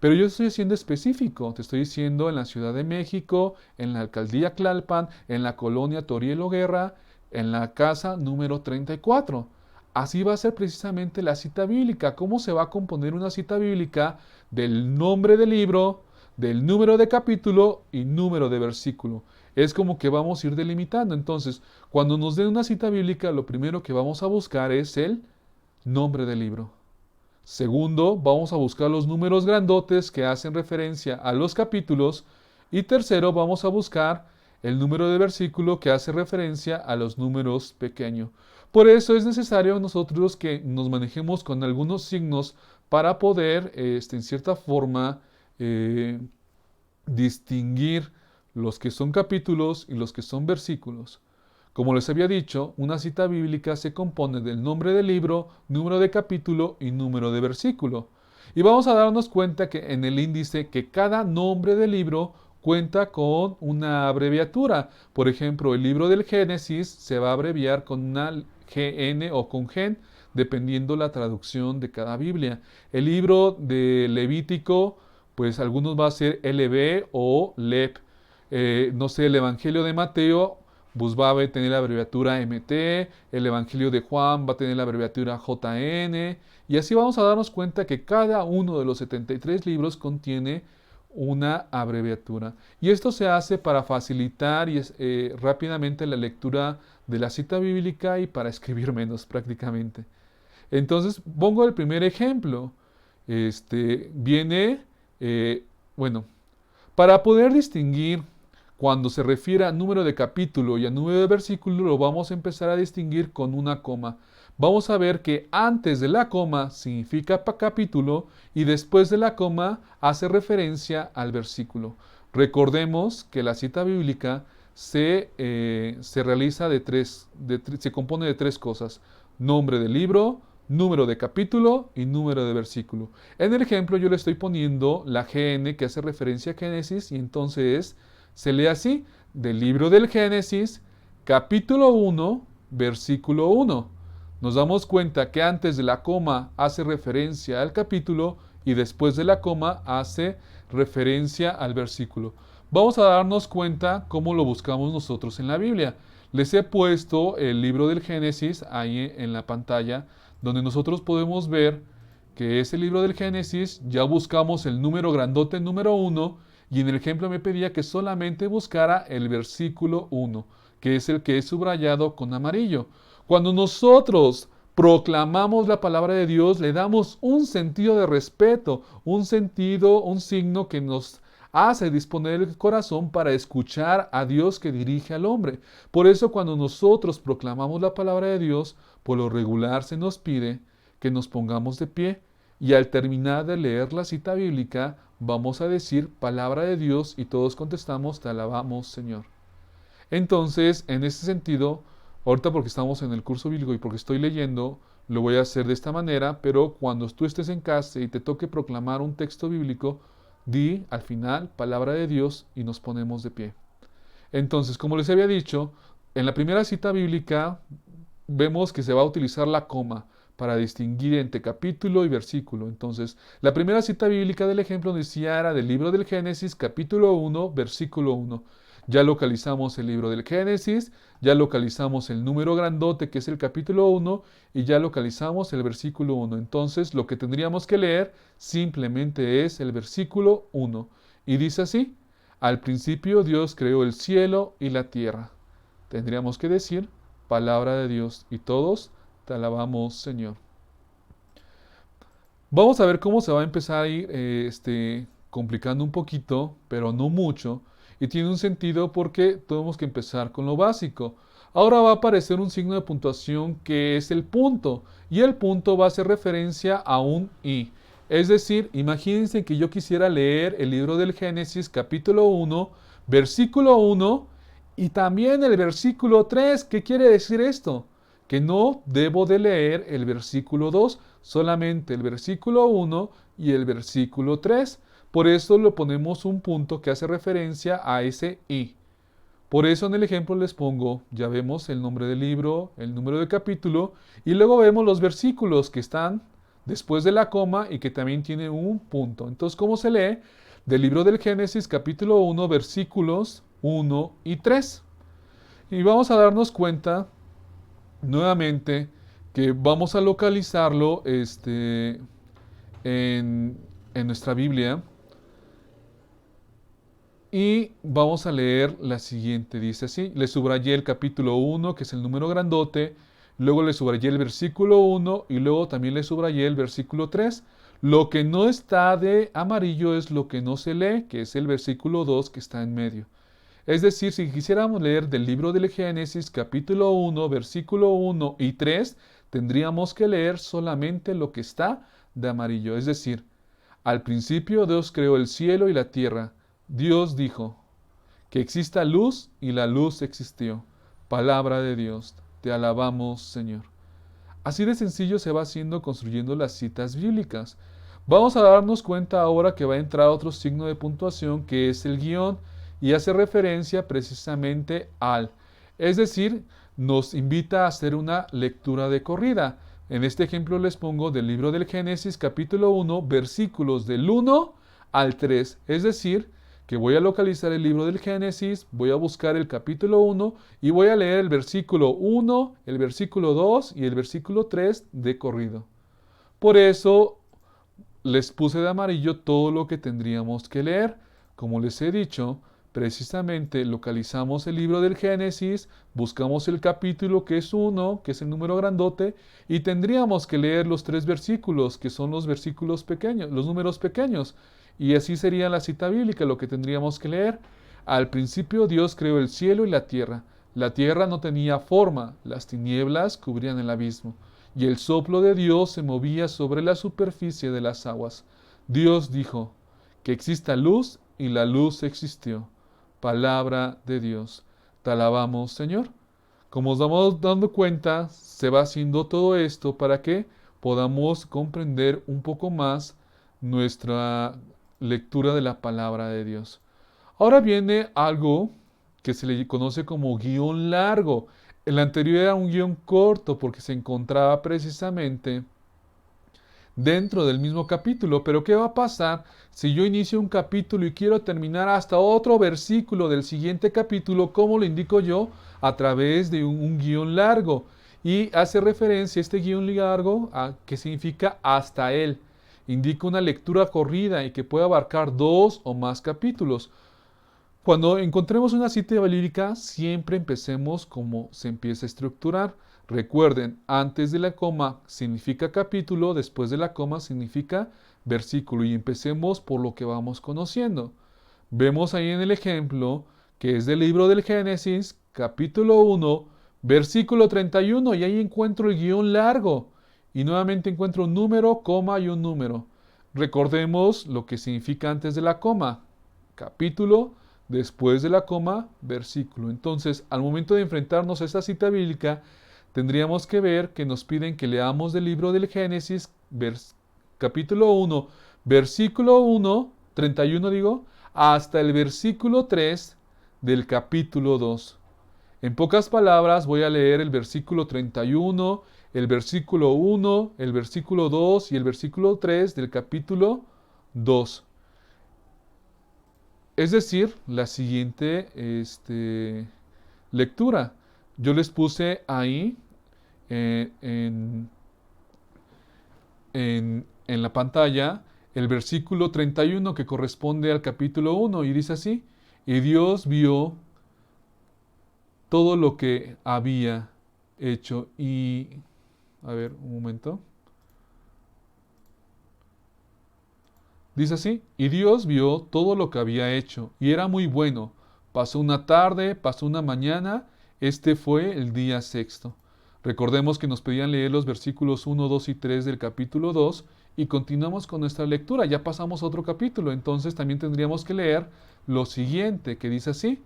Pero yo estoy siendo específico, te estoy diciendo en la Ciudad de México, en la alcaldía Tlalpan, en la colonia Torielo Guerra, en la casa número 34. Así va a ser precisamente la cita bíblica. ¿Cómo se va a componer una cita bíblica? Del nombre del libro, del número de capítulo y número de versículo. Es como que vamos a ir delimitando. Entonces, cuando nos den una cita bíblica, lo primero que vamos a buscar es el nombre del libro. Segundo, vamos a buscar los números grandotes que hacen referencia a los capítulos. Y tercero, vamos a buscar el número de versículo que hace referencia a los números pequeños. Por eso es necesario nosotros que nos manejemos con algunos signos para poder, en cierta forma, distinguir los que son capítulos y los que son versículos. Como les había dicho, una cita bíblica se compone del nombre del libro, número de capítulo y número de versículo. Y vamos a darnos cuenta que en el índice que cada nombre del libro cuenta con una abreviatura. Por ejemplo, el libro del Génesis se va a abreviar con una GN o con GEN, dependiendo la traducción de cada Biblia. El libro de Levítico, pues algunos va a ser LB o LEP. No sé, el Evangelio de Mateo, pues va a tener la abreviatura MT, el Evangelio de Juan va a tener la abreviatura JN, y así vamos a darnos cuenta que cada uno de los 73 libros contiene una abreviatura. Y esto se hace para facilitar rápidamente la lectura de la cita bíblica y para escribir menos prácticamente. Entonces, pongo el primer ejemplo. Bueno, para poder distinguir cuando se refiere a número de capítulo y a número de versículo, lo vamos a empezar a distinguir con una coma. Vamos a ver que antes de la coma significa capítulo y después de la coma hace referencia al versículo. Recordemos que la cita bíblica se realiza se compone de tres cosas: nombre del libro, número de capítulo y número de versículo. En el ejemplo yo le estoy poniendo la GN que hace referencia a Génesis y entonces se lee así: del libro del Génesis, capítulo 1, versículo 1. Nos damos cuenta que antes de la coma hace referencia al capítulo y después de la coma hace referencia al versículo. Vamos a darnos cuenta cómo lo buscamos nosotros en la Biblia. Les he puesto el libro del Génesis ahí en la pantalla, donde nosotros podemos ver que ese libro del Génesis ya buscamos el número grandote número 1 y en el ejemplo me pedía que solamente buscara el versículo 1, que es el que es subrayado con amarillo. Cuando nosotros proclamamos la palabra de Dios, le damos un sentido de respeto, un signo que nos hace disponer el corazón para escuchar a Dios que dirige al hombre. Por eso cuando nosotros proclamamos la palabra de Dios, por lo regular se nos pide que nos pongamos de pie y al terminar de leer la cita bíblica vamos a decir palabra de Dios y todos contestamos: te alabamos, Señor. Entonces, en ese sentido, ahorita porque estamos en el curso bíblico y porque estoy leyendo, lo voy a hacer de esta manera, pero cuando tú estés en casa y te toque proclamar un texto bíblico, di al final palabra de Dios y nos ponemos de pie. Entonces, como les había dicho, en la primera cita bíblica vemos que se va a utilizar la coma para distinguir entre capítulo y versículo. Entonces, la primera cita bíblica del ejemplo decía era del libro del Génesis, capítulo 1, versículo 1. Ya localizamos el libro del Génesis, ya localizamos el número grandote que es el capítulo 1 y ya localizamos el versículo 1. Entonces lo que tendríamos que leer simplemente es el versículo 1. Y dice así, al principio Dios creó el cielo y la tierra. Tendríamos que decir, palabra de Dios, y todos te alabamos, Señor. Vamos a ver cómo se va a empezar a ir complicando un poquito, pero no mucho. Y tiene un sentido porque tenemos que empezar con lo básico. Ahora va a aparecer un signo de puntuación que es el punto. Y el punto va a hacer referencia a un i. Es decir, imagínense que yo quisiera leer el libro del Génesis capítulo 1, versículo 1 y también el versículo 3. ¿Qué quiere decir esto? Que no debo de leer el versículo 2, solamente el versículo 1 y el versículo 3. Por eso le ponemos un punto que hace referencia a ese i. Por eso en el ejemplo les pongo, ya vemos el nombre del libro, el número de capítulo, y luego vemos los versículos que están después de la coma y que también tiene un punto. Entonces, ¿cómo se lee? Del libro del Génesis, capítulo 1, versículos 1 y 3. Y vamos a darnos cuenta nuevamente que vamos a localizarlo en nuestra Biblia y vamos a leer la siguiente. Dice así, le subrayé el capítulo 1, que es el número grandote, luego le subrayé el versículo 1 y luego también le subrayé el versículo 3. Lo que no está de amarillo es lo que no se lee, que es el versículo 2 que está en medio. Es decir, si quisiéramos leer del libro del Génesis, capítulo 1, versículo 1 y 3, tendríamos que leer solamente lo que está de amarillo. Es decir, al principio Dios creó el cielo y la tierra. Dios dijo que exista luz y la luz existió. Palabra de Dios, te alabamos, Señor. Así de sencillo se va haciendo construyendo las citas bíblicas. Vamos a darnos cuenta ahora que va a entrar otro signo de puntuación que es el guión y hace referencia precisamente al. Es decir, nos invita a hacer una lectura de corrida. En este ejemplo les pongo del libro del Génesis capítulo 1 versículos del 1 al 3. Es decir, que voy a localizar el libro del Génesis, voy a buscar el capítulo 1 y voy a leer el versículo 1, el versículo 2 y el versículo 3 de corrido. Por eso les puse de amarillo todo lo que tendríamos que leer. Como les he dicho, precisamente localizamos el libro del Génesis, buscamos el capítulo que es 1, que es el número grandote, y tendríamos que leer los 3 versículos, que son los versículos pequeños, los números pequeños. Y así sería la cita bíblica, lo que tendríamos que leer. Al principio Dios creó el cielo y la tierra. La tierra no tenía forma, las tinieblas cubrían el abismo, y el soplo de Dios se movía sobre la superficie de las aguas. Dios dijo, que exista luz, y la luz existió. Palabra de Dios. Te alabamos, Señor. Como nos vamos dando cuenta, se va haciendo todo esto para que podamos comprender un poco más nuestra lectura de la palabra de Dios. Ahora viene algo que se le conoce como guión largo. El anterior era un guión corto porque se encontraba precisamente dentro del mismo capítulo. Pero ¿qué va a pasar si yo inicio un capítulo y quiero terminar hasta otro versículo del siguiente capítulo? ¿Cómo lo indico yo? A través de un guión largo. Y hace referencia este guión largo a que significa hasta él. Indica una lectura corrida y que puede abarcar 2 o más capítulos. Cuando encontremos una cita bíblica, siempre empecemos como se empieza a estructurar. Recuerden, antes de la coma significa capítulo, después de la coma significa versículo y empecemos por lo que vamos conociendo. Vemos ahí en el ejemplo que es del libro del Génesis, capítulo 1, versículo 31 y ahí encuentro el guión largo y nuevamente encuentro un número, coma y un número. Recordemos lo que significa antes de la coma, capítulo, después de la coma, versículo. Entonces, al momento de enfrentarnos a esta cita bíblica, tendríamos que ver que nos piden que leamos del libro del Génesis, capítulo 1, versículo 1, 31 digo, hasta el versículo 3 del capítulo 2. En pocas palabras, voy a leer el versículo 31, el versículo 1, el versículo 2 y el versículo 3 del capítulo 2. Es decir, la siguiente lectura. Yo les puse ahí eh, en, en la pantalla el versículo 31 que corresponde al capítulo 1 y dice así, y Dios vio todo lo que había hecho y... A ver, un momento. Dice así, y Dios vio todo lo que había hecho, y era muy bueno. Pasó una tarde, pasó una mañana, este fue el día sexto. Recordemos que nos pedían leer los versículos 1, 2 y 3 del capítulo 2, y continuamos con nuestra lectura. Ya pasamos a otro capítulo, entonces también tendríamos que leer lo siguiente, que dice así,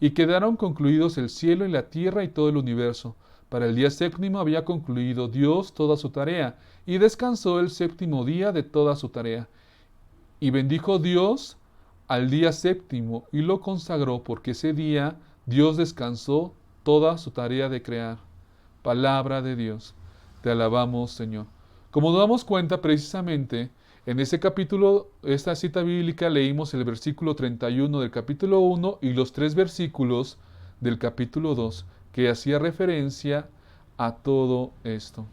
y quedaron concluidos el cielo y la tierra y todo el universo. Para el día séptimo había concluido Dios toda su tarea, y descansó el séptimo día de toda su tarea. Y bendijo Dios al día séptimo y lo consagró porque ese día Dios descansó toda su tarea de crear. Palabra de Dios. Te alabamos, Señor. Como nos damos cuenta precisamente, en ese capítulo, esta cita bíblica, leímos el versículo 31 del capítulo 1 y los 3 versículos del capítulo 2, que hacía referencia a todo esto.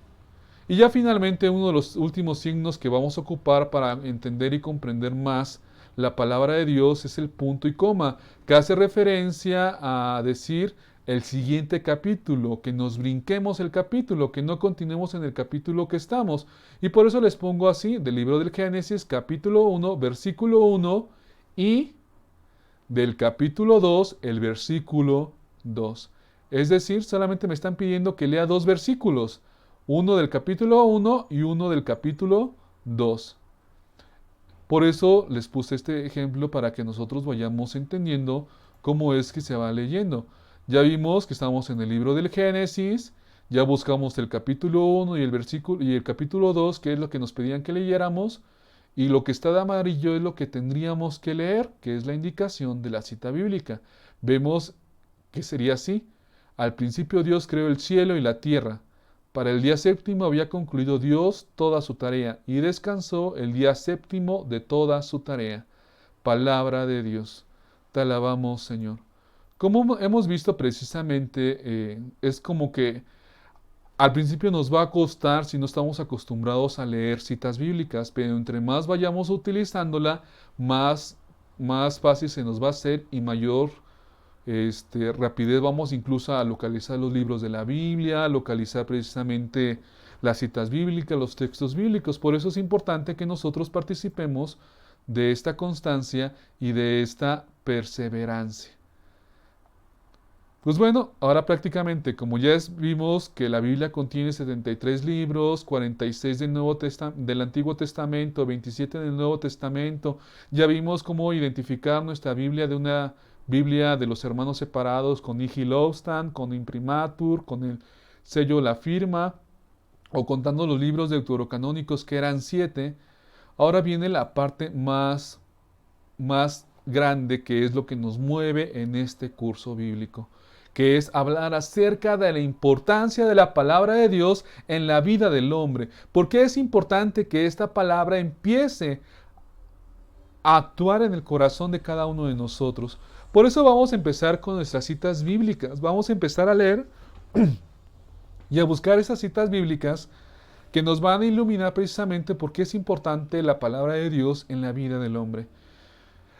Y ya finalmente uno de los últimos signos que vamos a ocupar para entender y comprender más la palabra de Dios es el punto y coma, que hace referencia a decir el siguiente capítulo, que nos brinquemos el capítulo, que no continuemos en el capítulo que estamos. Y por eso les pongo así, del libro del Génesis, capítulo 1, versículo 1, y del capítulo 2, el versículo 2. Es decir, solamente me están pidiendo que lea 2 versículos, uno del capítulo 1 y uno del capítulo 2. Por eso les puse este ejemplo para que nosotros vayamos entendiendo cómo es que se va leyendo. Ya vimos que estamos en el libro del Génesis, ya buscamos el capítulo 1 y el versículo y el capítulo 2, que es lo que nos pedían que leyéramos, y lo que está de amarillo es lo que tendríamos que leer, que es la indicación de la cita bíblica. Vemos que sería así. Al principio Dios creó el cielo y la tierra. Para el día séptimo había concluido Dios toda su tarea y descansó el día séptimo de toda su tarea. Palabra de Dios. Te alabamos, Señor. Como hemos visto precisamente, es como que al principio nos va a costar si no estamos acostumbrados a leer citas bíblicas, pero entre más vayamos utilizándola, más fácil se nos va a hacer y mayor rapidez vamos incluso a localizar los libros de la Biblia, a localizar precisamente las citas bíblicas, los textos bíblicos. Por eso es importante que nosotros participemos de esta constancia y de esta perseverancia. Pues bueno, ahora prácticamente, como ya vimos que la Biblia contiene 73 libros, 46 del Antiguo Testamento, 27 del Nuevo Testamento, ya vimos cómo identificar nuestra Biblia de una Biblia de los hermanos separados con Nihil Obstant, con Imprimatur, con el sello La Firma, o contando los libros deuterocanónicos que eran 7. Ahora viene la parte más grande, que es lo que nos mueve en este curso bíblico, que es hablar acerca de la importancia de la palabra de Dios en la vida del hombre. ¿Por qué es importante que esta palabra empiece a actuar en el corazón de cada uno de nosotros? Por eso vamos a empezar con nuestras citas bíblicas. Vamos a empezar a leer y a buscar esas citas bíblicas que nos van a iluminar precisamente por qué es importante la palabra de Dios en la vida del hombre.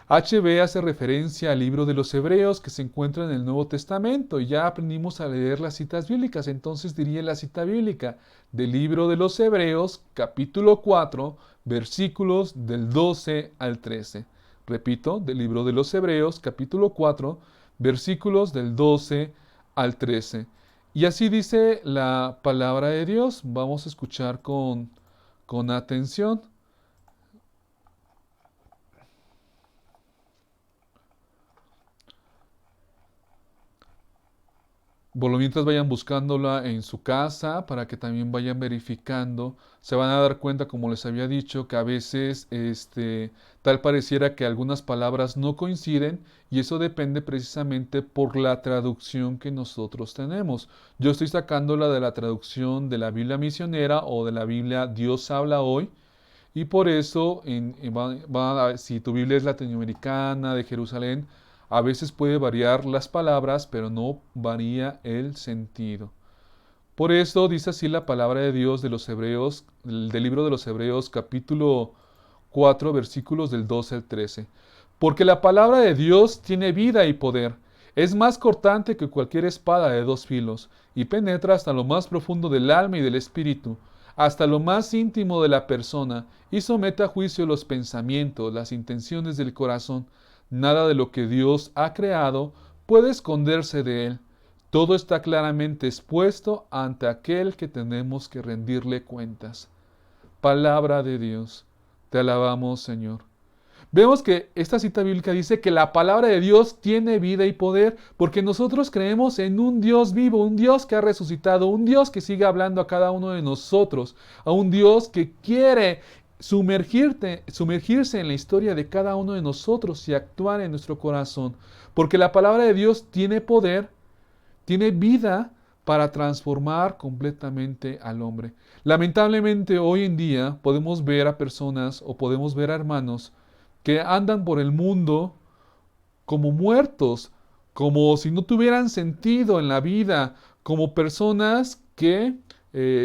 HB hace referencia al libro de los Hebreos que se encuentra en el Nuevo Testamento y ya aprendimos a leer las citas bíblicas, entonces diría la cita bíblica del libro de los Hebreos, capítulo 4, versículos del 12 al 13. Repito, del libro de los Hebreos, capítulo 4, versículos del 12 al 13. Y así dice la palabra de Dios. Vamos a escuchar con atención. Por lo mientras vayan buscándola en su casa para que también vayan verificando, se van a dar cuenta, como les había dicho, que a veces tal pareciera que algunas palabras no coinciden y eso depende precisamente por la traducción que nosotros tenemos. Yo estoy sacándola de la traducción de la Biblia misionera o de la Biblia Dios habla hoy. Y por eso, si tu Biblia es latinoamericana, de Jerusalén, a veces puede variar las palabras, pero no varía el sentido. Por eso dice así la palabra de Dios de los Hebreos, del libro de los Hebreos, capítulo 4, versículos del 12 al 13. Porque la palabra de Dios tiene vida y poder. Es más cortante que cualquier espada de dos filos, y penetra hasta lo más profundo del alma y del espíritu, hasta lo más íntimo de la persona, y somete a juicio los pensamientos, las intenciones del corazón. Nada de lo que Dios ha creado puede esconderse de él. Todo está claramente expuesto ante aquel que tenemos que rendirle cuentas. Palabra de Dios. Te alabamos, Señor. Vemos que esta cita bíblica dice que la palabra de Dios tiene vida y poder, porque nosotros creemos en un Dios vivo, un Dios que ha resucitado, un Dios que sigue hablando a cada uno de nosotros, a un Dios que quiere sumergirse en la historia de cada uno de nosotros y actuar en nuestro corazón, porque la palabra de Dios tiene poder, tiene vida para transformar completamente al hombre. Lamentablemente hoy en día podemos ver a personas o podemos ver a hermanos que andan por el mundo como muertos, como si no tuvieran sentido en la vida, como personas que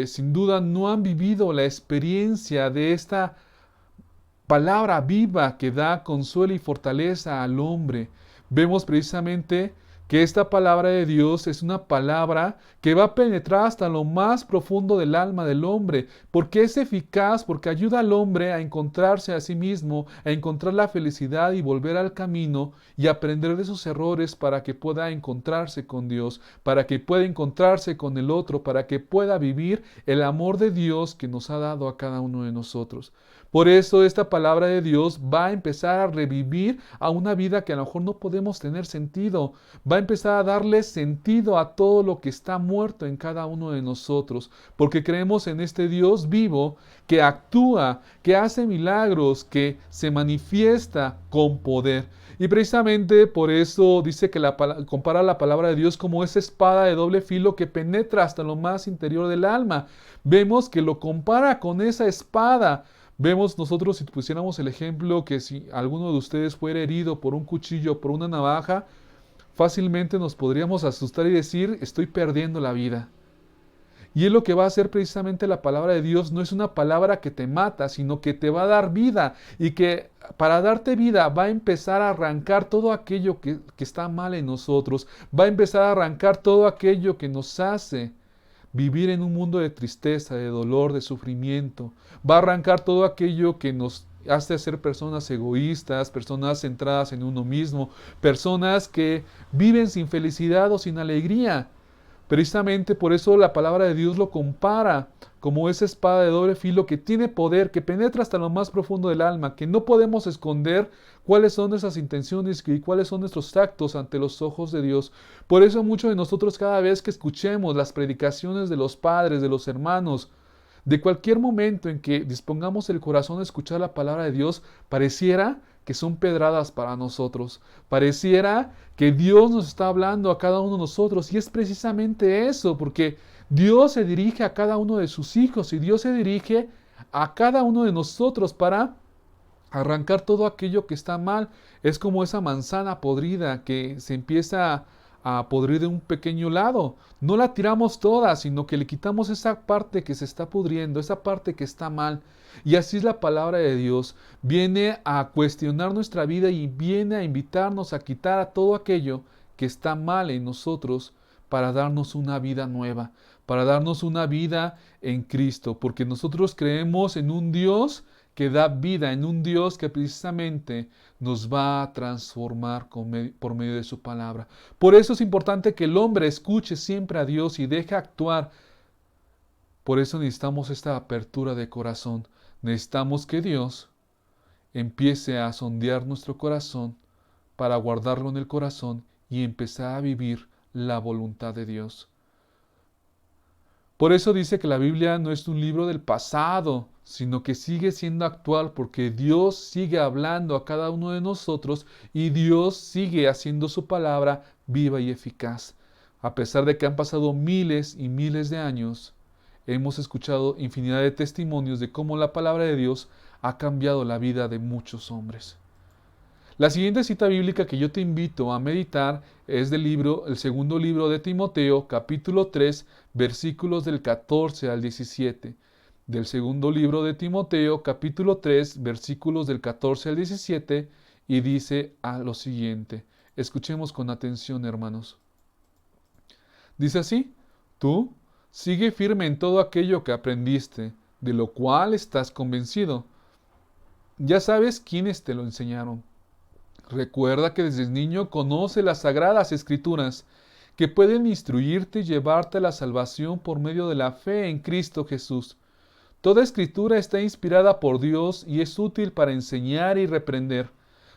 sin duda no han vivido la experiencia de esta palabra viva que da consuelo y fortaleza al hombre. Vemos precisamente que esta palabra de Dios es una palabra que va a penetrar hasta lo más profundo del alma del hombre, porque es eficaz, porque ayuda al hombre a encontrarse a sí mismo, a encontrar la felicidad y volver al camino y aprender de sus errores para que pueda encontrarse con Dios, para que pueda encontrarse con el otro, para que pueda vivir el amor de Dios que nos ha dado a cada uno de nosotros. Por eso esta palabra de Dios va a empezar a revivir a una vida que a lo mejor no podemos tener sentido. Va a empezar a darle sentido a todo lo que está muerto en cada uno de nosotros. Porque creemos en este Dios vivo que actúa, que hace milagros, que se manifiesta con poder. Y precisamente por eso dice que compara la palabra de Dios como esa espada de doble filo que penetra hasta lo más interior del alma. Vemos que lo compara con esa espada. Vemos nosotros, si pusiéramos el ejemplo, que si alguno de ustedes fuera herido por un cuchillo, por una navaja, fácilmente nos podríamos asustar y decir, estoy perdiendo la vida. Y es lo que va a hacer precisamente la palabra de Dios, no es una palabra que te mata, sino que te va a dar vida, y que para darte vida va a empezar a arrancar todo aquello que está mal en nosotros, va a empezar a arrancar todo aquello que nos hace vivir en un mundo de tristeza, de dolor, de sufrimiento. Va a arrancar todo aquello que nos hace ser personas egoístas, personas centradas en uno mismo, personas que viven sin felicidad o sin alegría. Precisamente por eso la palabra de Dios lo compara como esa espada de doble filo que tiene poder, que penetra hasta lo más profundo del alma, que no podemos esconder cuáles son nuestras intenciones y cuáles son nuestros actos ante los ojos de Dios. Por eso muchos de nosotros cada vez que escuchemos las predicaciones de los padres, de los hermanos, de cualquier momento en que dispongamos el corazón a escuchar la palabra de Dios, pareciera que son pedradas para nosotros. Pareciera que Dios nos está hablando a cada uno de nosotros, y es precisamente eso, porque Dios se dirige a cada uno de sus hijos y Dios se dirige a cada uno de nosotros para arrancar todo aquello que está mal. Es como esa manzana podrida que se empieza a podrir de un pequeño lado. No la tiramos toda, sino que le quitamos esa parte que se está pudriendo, esa parte que está mal. Y así es la palabra de Dios. Viene a cuestionar nuestra vida y viene a invitarnos a quitar a todo aquello que está mal en nosotros para darnos una vida nueva, para darnos una vida en Cristo, porque nosotros creemos en un Dios que da vida, en un Dios que precisamente nos va a transformar por medio de su palabra. Por eso es importante que el hombre escuche siempre a Dios y deje actuar. Por eso necesitamos esta apertura de corazón. Necesitamos que Dios empiece a sondear nuestro corazón para guardarlo en el corazón y empezar a vivir la voluntad de Dios. Por eso dice que la Biblia no es un libro del pasado, sino que sigue siendo actual, porque Dios sigue hablando a cada uno de nosotros y Dios sigue haciendo su palabra viva y eficaz. A pesar de que han pasado miles y miles de años, hemos escuchado infinidad de testimonios de cómo la palabra de Dios ha cambiado la vida de muchos hombres. La siguiente cita bíblica que yo te invito a meditar es del libro, el segundo libro de Timoteo, capítulo 3, versículos del 14 al 17. Del segundo libro de Timoteo, capítulo 3, versículos del 14 al 17, y dice a lo siguiente. Escuchemos con atención, hermanos. Dice así: tú sigue firme en todo aquello que aprendiste, de lo cual estás convencido. Ya sabes quiénes te lo enseñaron. Recuerda que desde niño conoce las sagradas escrituras, que pueden instruirte y llevarte a la salvación por medio de la fe en Cristo Jesús. Toda escritura está inspirada por Dios y es útil para enseñar y reprender,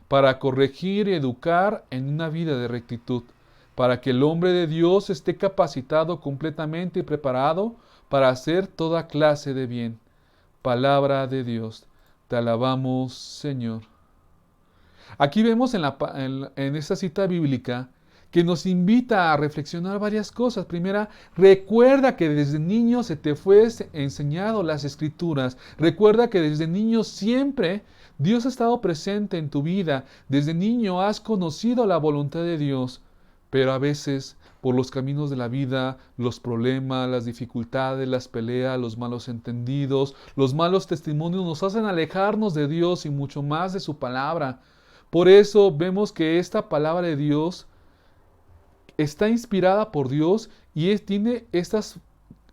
para corregir y educar en una vida de rectitud, para que el hombre de Dios esté capacitado completamente y preparado para hacer toda clase de bien. Palabra de Dios. Te alabamos, Señor. Aquí vemos en esta cita bíblica que nos invita a reflexionar varias cosas. Primera, recuerda que desde niño se te fue enseñado las escrituras. Recuerda que desde niño siempre Dios ha estado presente en tu vida. Desde niño has conocido la voluntad de Dios. Pero a veces, por los caminos de la vida, los problemas, las dificultades, las peleas, los malos entendidos, los malos testimonios nos hacen alejarnos de Dios y mucho más de su palabra. Por eso vemos que esta palabra de Dios está inspirada por Dios y tiene estas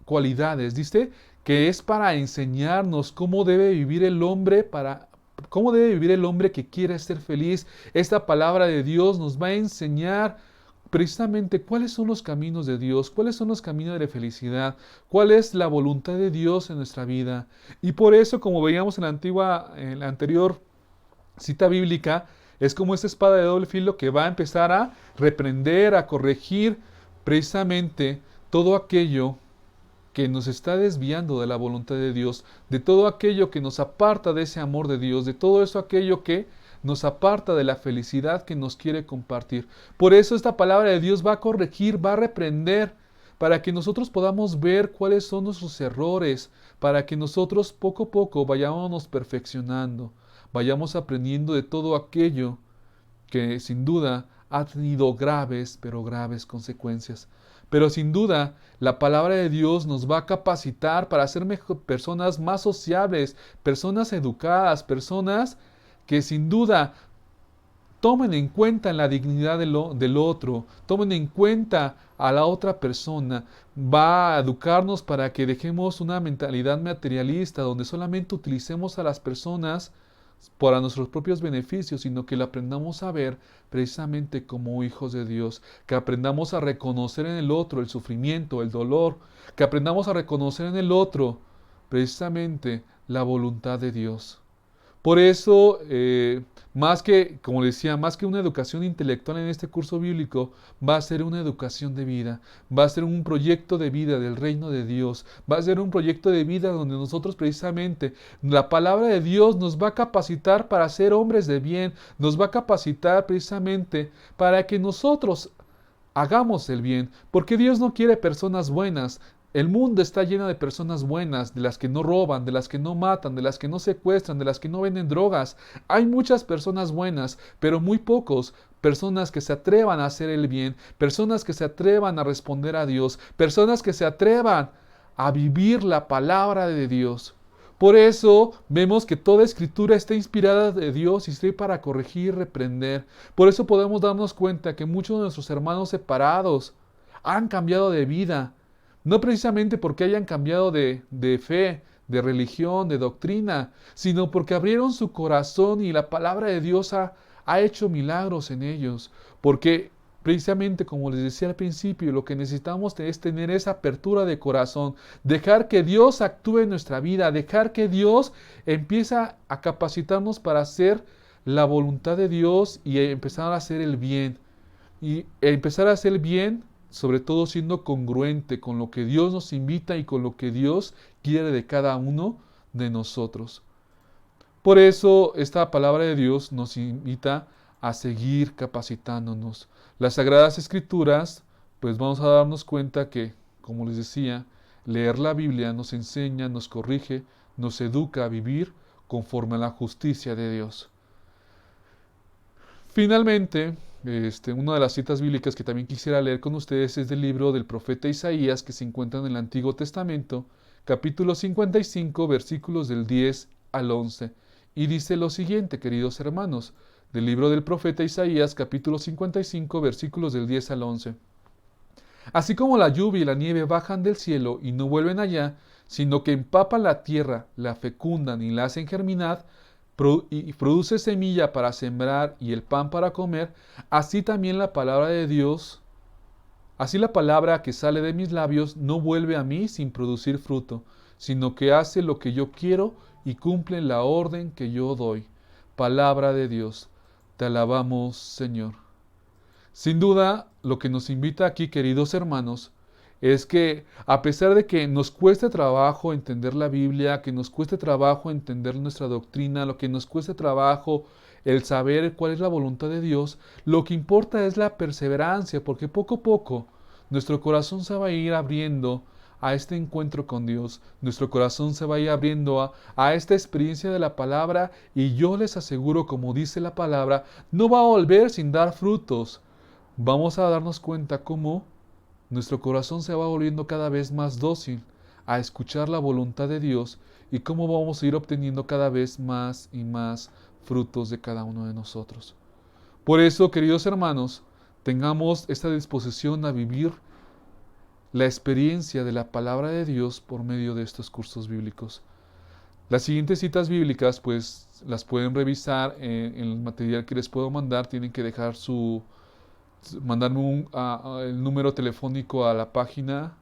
cualidades. Dice que es para enseñarnos cómo debe vivir el hombre cómo debe vivir el hombre que quiere ser feliz. Esta palabra de Dios nos va a enseñar precisamente cuáles son los caminos de Dios, cuáles son los caminos de felicidad, cuál es la voluntad de Dios en nuestra vida. Y por eso, como veíamos en la anterior cita bíblica, es como esta espada de doble filo que va a empezar a reprender, a corregir precisamente todo aquello que nos está desviando de la voluntad de Dios, de todo aquello que nos aparta de ese amor de Dios, de todo eso aquello que nos aparta de la felicidad que nos quiere compartir. Por eso esta palabra de Dios va a corregir, va a reprender, para que nosotros podamos ver cuáles son nuestros errores, para que nosotros poco a poco vayamos perfeccionando, vayamos aprendiendo de todo aquello que sin duda ha tenido graves, pero graves consecuencias. Pero sin duda, la palabra de Dios nos va a capacitar para ser personas más sociables, personas educadas, personas que sin duda tomen en cuenta la dignidad del otro, tomen en cuenta a la otra persona. Va a educarnos para que dejemos una mentalidad materialista donde solamente utilicemos a las personas para nuestros propios beneficios, sino que lo aprendamos a ver precisamente como hijos de Dios, que aprendamos a reconocer en el otro el sufrimiento, el dolor, que aprendamos a reconocer en el otro precisamente la voluntad de Dios. Por eso, más que, como decía, más que una educación intelectual en este curso bíblico, va a ser una educación de vida, va a ser un proyecto de vida del reino de Dios, va a ser un proyecto de vida donde nosotros precisamente, la palabra de Dios nos va a capacitar para ser hombres de bien, nos va a capacitar precisamente para que nosotros hagamos el bien, porque Dios no quiere personas buenas. El mundo está lleno de personas buenas, de las que no roban, de las que no matan, de las que no secuestran, de las que no venden drogas. Hay muchas personas buenas, pero muy pocos personas que se atrevan a hacer el bien, personas que se atrevan a responder a Dios, personas que se atrevan a vivir la palabra de Dios. Por eso vemos que toda escritura está inspirada de Dios y está para corregir y reprender. Por eso podemos darnos cuenta que muchos de nuestros hermanos separados han cambiado de vida. No precisamente porque hayan cambiado de fe, de religión, de doctrina, sino porque abrieron su corazón y la palabra de Dios ha hecho milagros en ellos. Porque precisamente, como les decía al principio, lo que necesitamos es tener esa apertura de corazón, dejar que Dios actúe en nuestra vida, dejar que Dios empiece a capacitarnos para hacer la voluntad de Dios y empezar a hacer el bien. Y empezar a hacer el bien, sobre todo siendo congruente con lo que Dios nos invita y con lo que Dios quiere de cada uno de nosotros. Por eso esta palabra de Dios nos invita a seguir capacitándonos. Las Sagradas Escrituras, pues vamos a darnos cuenta que, como les decía, leer la Biblia nos enseña, nos corrige, nos educa a vivir conforme a la justicia de Dios. Finalmente, una de las citas bíblicas que también quisiera leer con ustedes es del libro del profeta Isaías, que se encuentra en el Antiguo Testamento, capítulo 55, versículos del 10 al 11. Y dice lo siguiente, queridos hermanos, del libro del profeta Isaías, capítulo 55, versículos del 10 al 11. Así como la lluvia y la nieve bajan del cielo y no vuelven allá, sino que empapan la tierra, la fecundan y la hacen germinar, y produce semilla para sembrar y el pan para comer, así también la palabra de Dios, así la palabra que sale de mis labios no vuelve a mí sin producir fruto, sino que hace lo que yo quiero y cumple la orden que yo doy. Palabra de Dios. Te alabamos, Señor. Sin duda, lo que nos invita aquí, queridos hermanos, es que a pesar de que nos cueste trabajo entender la Biblia, que nos cueste trabajo entender nuestra doctrina, lo que nos cueste trabajo el saber cuál es la voluntad de Dios, lo que importa es la perseverancia, porque poco a poco nuestro corazón se va a ir abriendo a este encuentro con Dios, nuestro corazón se va a ir abriendo a esta experiencia de la palabra, y yo les aseguro, como dice la palabra, no va a volver sin dar frutos. Vamos a darnos cuenta cómo nuestro corazón se va volviendo cada vez más dócil a escuchar la voluntad de Dios, y cómo vamos a ir obteniendo cada vez más y más frutos de cada uno de nosotros. Por eso, queridos hermanos, tengamos esta disposición a vivir la experiencia de la palabra de Dios por medio de estos cursos bíblicos. Las siguientes citas bíblicas, pues, las pueden revisar en el material que les puedo mandar. Tienen que dejar mandarme el número telefónico a la página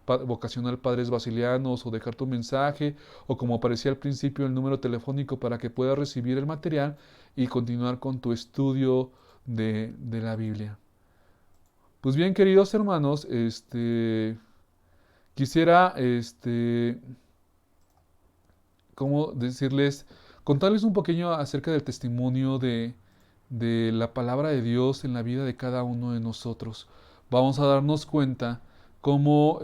Vocacional Padres Basilianos, o dejar tu mensaje, o como aparecía al principio, el número telefónico para que puedas recibir el material y continuar con tu estudio de la Biblia. Pues bien, queridos hermanos, quisiera, ¿cómo decirles? Contarles un poquillo acerca del testimonio de la palabra de Dios en la vida de cada uno de nosotros. Vamos a darnos cuenta cómo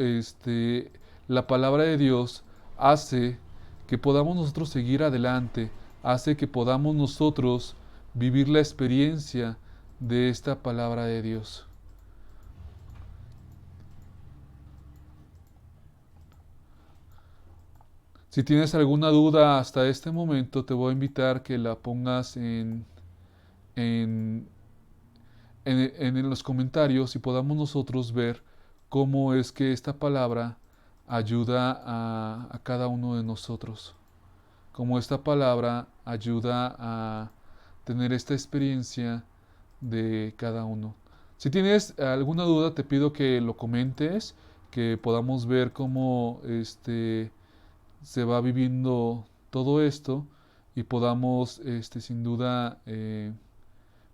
la palabra de Dios hace que podamos nosotros seguir adelante, hace que podamos nosotros vivir la experiencia de esta palabra de Dios. Si tienes alguna duda hasta este momento, te voy a invitar que la pongas en, en los comentarios, y podamos nosotros ver cómo es que esta palabra ayuda a cada uno de nosotros. Cómo esta palabra ayuda a tener esta experiencia de cada uno. Si tienes alguna duda, te pido que lo comentes, que podamos ver cómo se va viviendo todo esto, y podamos sin duda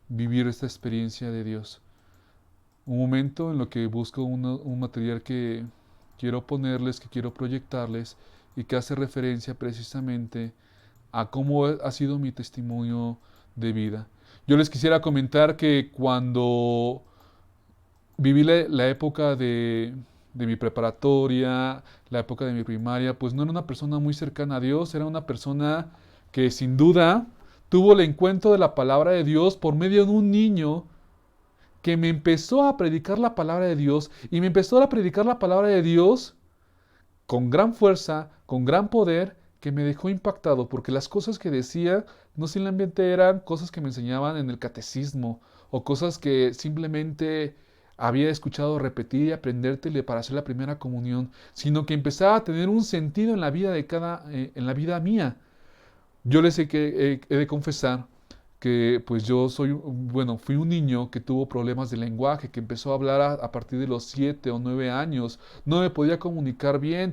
vivir esta experiencia de Dios. Un momento en lo que busco un material que quiero ponerles, que quiero proyectarles, y que hace referencia precisamente a cómo ha sido mi testimonio de vida. Yo les quisiera comentar que cuando viví la época de mi preparatoria, la época de mi primaria, pues no era una persona muy cercana a Dios, era una persona que sin duda tuvo el encuentro de la palabra de Dios por medio de un niño que me empezó a predicar la palabra de Dios, y me empezó a predicar la palabra de Dios con gran fuerza, con gran poder, que me dejó impactado, porque las cosas que decía no simplemente eran cosas que me enseñaban en el catecismo, o cosas que simplemente había escuchado repetir y aprendértele para hacer la primera comunión, sino que empezaba a tener un sentido en la vida de en la vida mía. Yo les he de confesar que pues yo fui un niño que tuvo problemas de lenguaje, que empezó a hablar a partir de los 7 o 9 años. No me podía comunicar bien,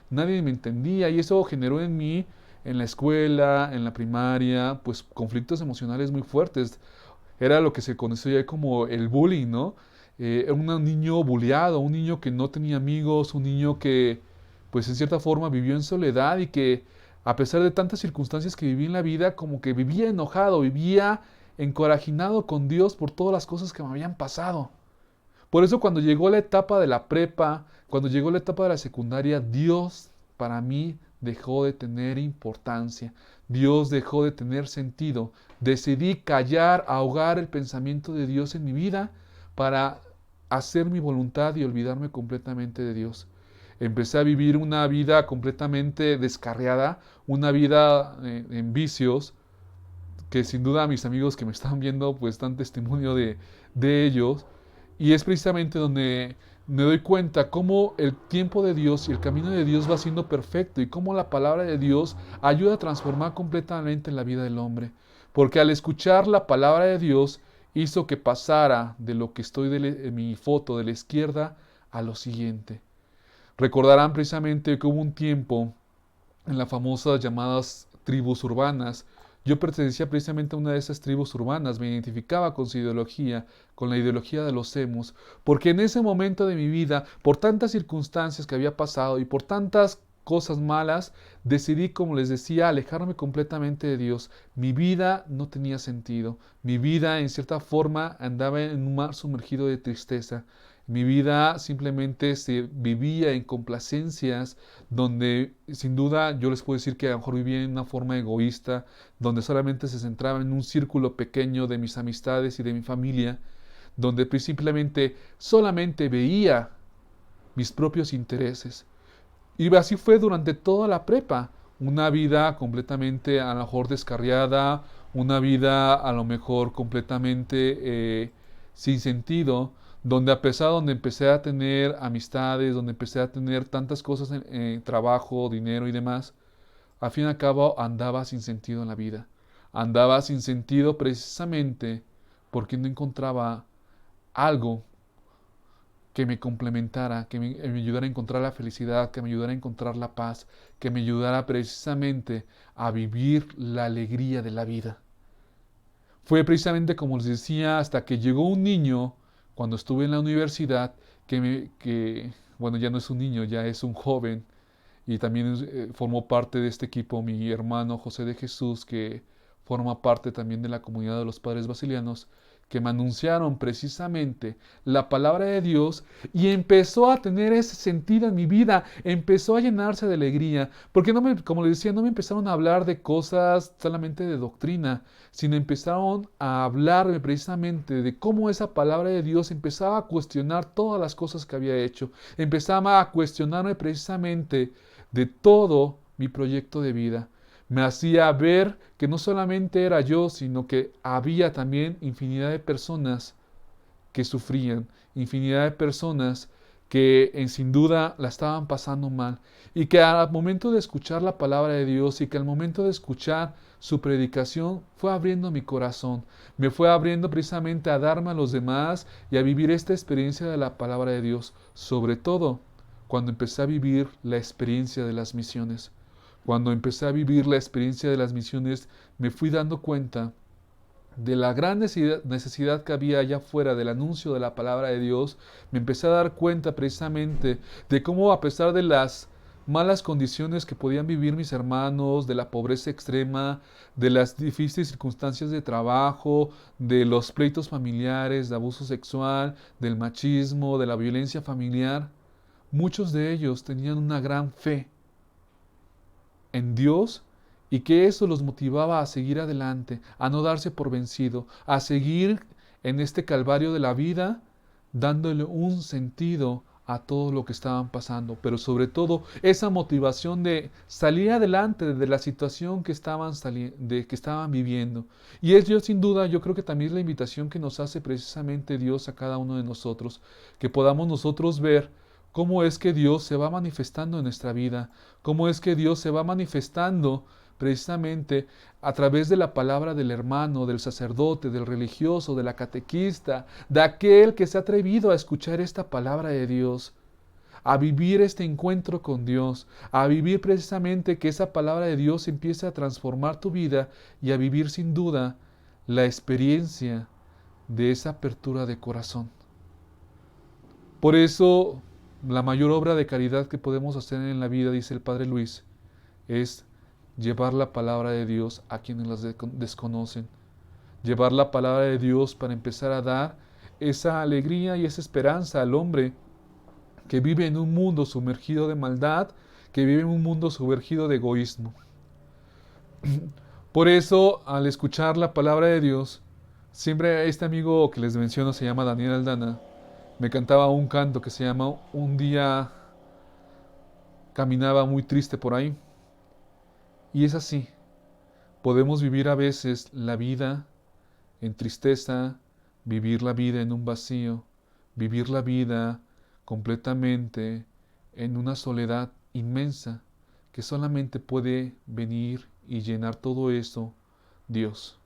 nadie me entendía, y eso generó en mí, en la escuela, en la primaria, pues conflictos emocionales muy fuertes. Era lo que se conocía como el bullying, ¿no? Era un niño bulleado, un niño que no tenía amigos, un niño que pues en cierta forma vivió en soledad, y que a pesar de tantas circunstancias que viví en la vida, como que vivía enojado, vivía encorajinado con Dios por todas las cosas que me habían pasado. Por eso cuando llegó la etapa de la prepa, cuando llegó la etapa de la secundaria, Dios para mí dejó de tener importancia. Dios dejó de tener sentido. Decidí callar, ahogar el pensamiento de Dios en mi vida para hacer mi voluntad y olvidarme completamente de Dios. Empecé a vivir una vida completamente descarriada, una vida en vicios, que sin duda mis amigos que me están viendo pues dan testimonio de ellos. Y es precisamente donde me doy cuenta cómo el tiempo de Dios y el camino de Dios va siendo perfecto y cómo la palabra de Dios ayuda a transformar completamente la vida del hombre. Porque al escuchar la palabra de Dios hizo que pasara de lo que estoy en mi foto de la izquierda a lo siguiente. Recordarán precisamente que hubo un tiempo en las famosas llamadas tribus urbanas. Yo pertenecía precisamente a una de esas tribus urbanas, me identificaba con su ideología, con la ideología de los emos, porque en ese momento de mi vida, por tantas circunstancias que había pasado y por tantas cosas malas, decidí, como les decía, alejarme completamente de Dios. Mi vida no tenía sentido, mi vida en cierta forma andaba en un mar sumergido de tristeza. Mi vida simplemente se vivía en complacencias, donde sin duda yo les puedo decir que a lo mejor vivía en una forma egoísta, donde solamente se centraba en un círculo pequeño de mis amistades y de mi familia, donde simplemente solamente veía mis propios intereses. Y así fue durante toda la prepa, una vida completamente a lo mejor descarriada, una vida a lo mejor completamente sin sentido, donde empecé a tener amistades, donde empecé a tener tantas cosas en trabajo, dinero y demás, al fin y al cabo andaba sin sentido en la vida. Andaba sin sentido precisamente porque no encontraba algo que me complementara, que me ayudara a encontrar la felicidad, que me ayudara a encontrar la paz, que me ayudara precisamente a vivir la alegría de la vida. Fue precisamente como les decía, hasta que llegó un niño, cuando estuve en la universidad, bueno, ya no es un niño, ya es un joven, y también formó parte de este equipo mi hermano José de Jesús, que forma parte también de la comunidad de los padres basilianos, que me anunciaron precisamente la palabra de Dios y empezó a tener ese sentido en mi vida, empezó a llenarse de alegría, porque como les decía, no me empezaron a hablar de cosas solamente de doctrina, sino empezaron a hablarme precisamente de cómo esa palabra de Dios empezaba a cuestionar todas las cosas que había hecho, empezaba a cuestionarme precisamente de todo mi proyecto de vida. Me hacía ver que no solamente era yo, sino que había también infinidad de personas que sufrían, infinidad de personas que sin duda la estaban pasando mal y que al momento de escuchar la palabra de Dios y que al momento de escuchar su predicación fue abriendo mi corazón, me fue abriendo precisamente a darme a los demás y a vivir esta experiencia de la palabra de Dios, sobre todo cuando empecé a vivir la experiencia de las misiones. Cuando empecé a vivir la experiencia de las misiones, me fui dando cuenta de la gran necesidad que había allá afuera del anuncio de la palabra de Dios. Me empecé a dar cuenta precisamente de cómo, a pesar de las malas condiciones que podían vivir mis hermanos, de la pobreza extrema, de las difíciles circunstancias de trabajo, de los pleitos familiares, de abuso sexual, del machismo, de la violencia familiar, muchos de ellos tenían una gran fe en Dios y que eso los motivaba a seguir adelante, a no darse por vencido, a seguir en este calvario de la vida, dándole un sentido a todo lo que estaban pasando, pero sobre todo esa motivación de salir adelante de la situación que estaban viviendo. Y es yo sin duda, yo creo que también es la invitación que nos hace precisamente Dios a cada uno de nosotros, que podamos nosotros ver cómo es que Dios se va manifestando en nuestra vida, cómo es que Dios se va manifestando precisamente a través de la palabra del hermano, del sacerdote, del religioso, de la catequista, de aquel que se ha atrevido a escuchar esta palabra de Dios, a vivir este encuentro con Dios, a vivir precisamente que esa palabra de Dios empiece a transformar tu vida y a vivir sin duda la experiencia de esa apertura de corazón. Por eso, la mayor obra de caridad que podemos hacer en la vida, dice el Padre Luis, es llevar la palabra de Dios a quienes las desconocen. Llevar la palabra de Dios para empezar a dar esa alegría y esa esperanza al hombre que vive en un mundo sumergido de maldad, que vive en un mundo sumergido de egoísmo. Por eso, al escuchar la palabra de Dios, siempre este amigo que les menciono se llama Daniel Aldana, me cantaba un canto que se llama Un día caminaba muy triste por ahí. Y es así, podemos vivir a veces la vida en tristeza, vivir la vida en un vacío, vivir la vida completamente en una soledad inmensa que solamente puede venir y llenar todo eso Dios,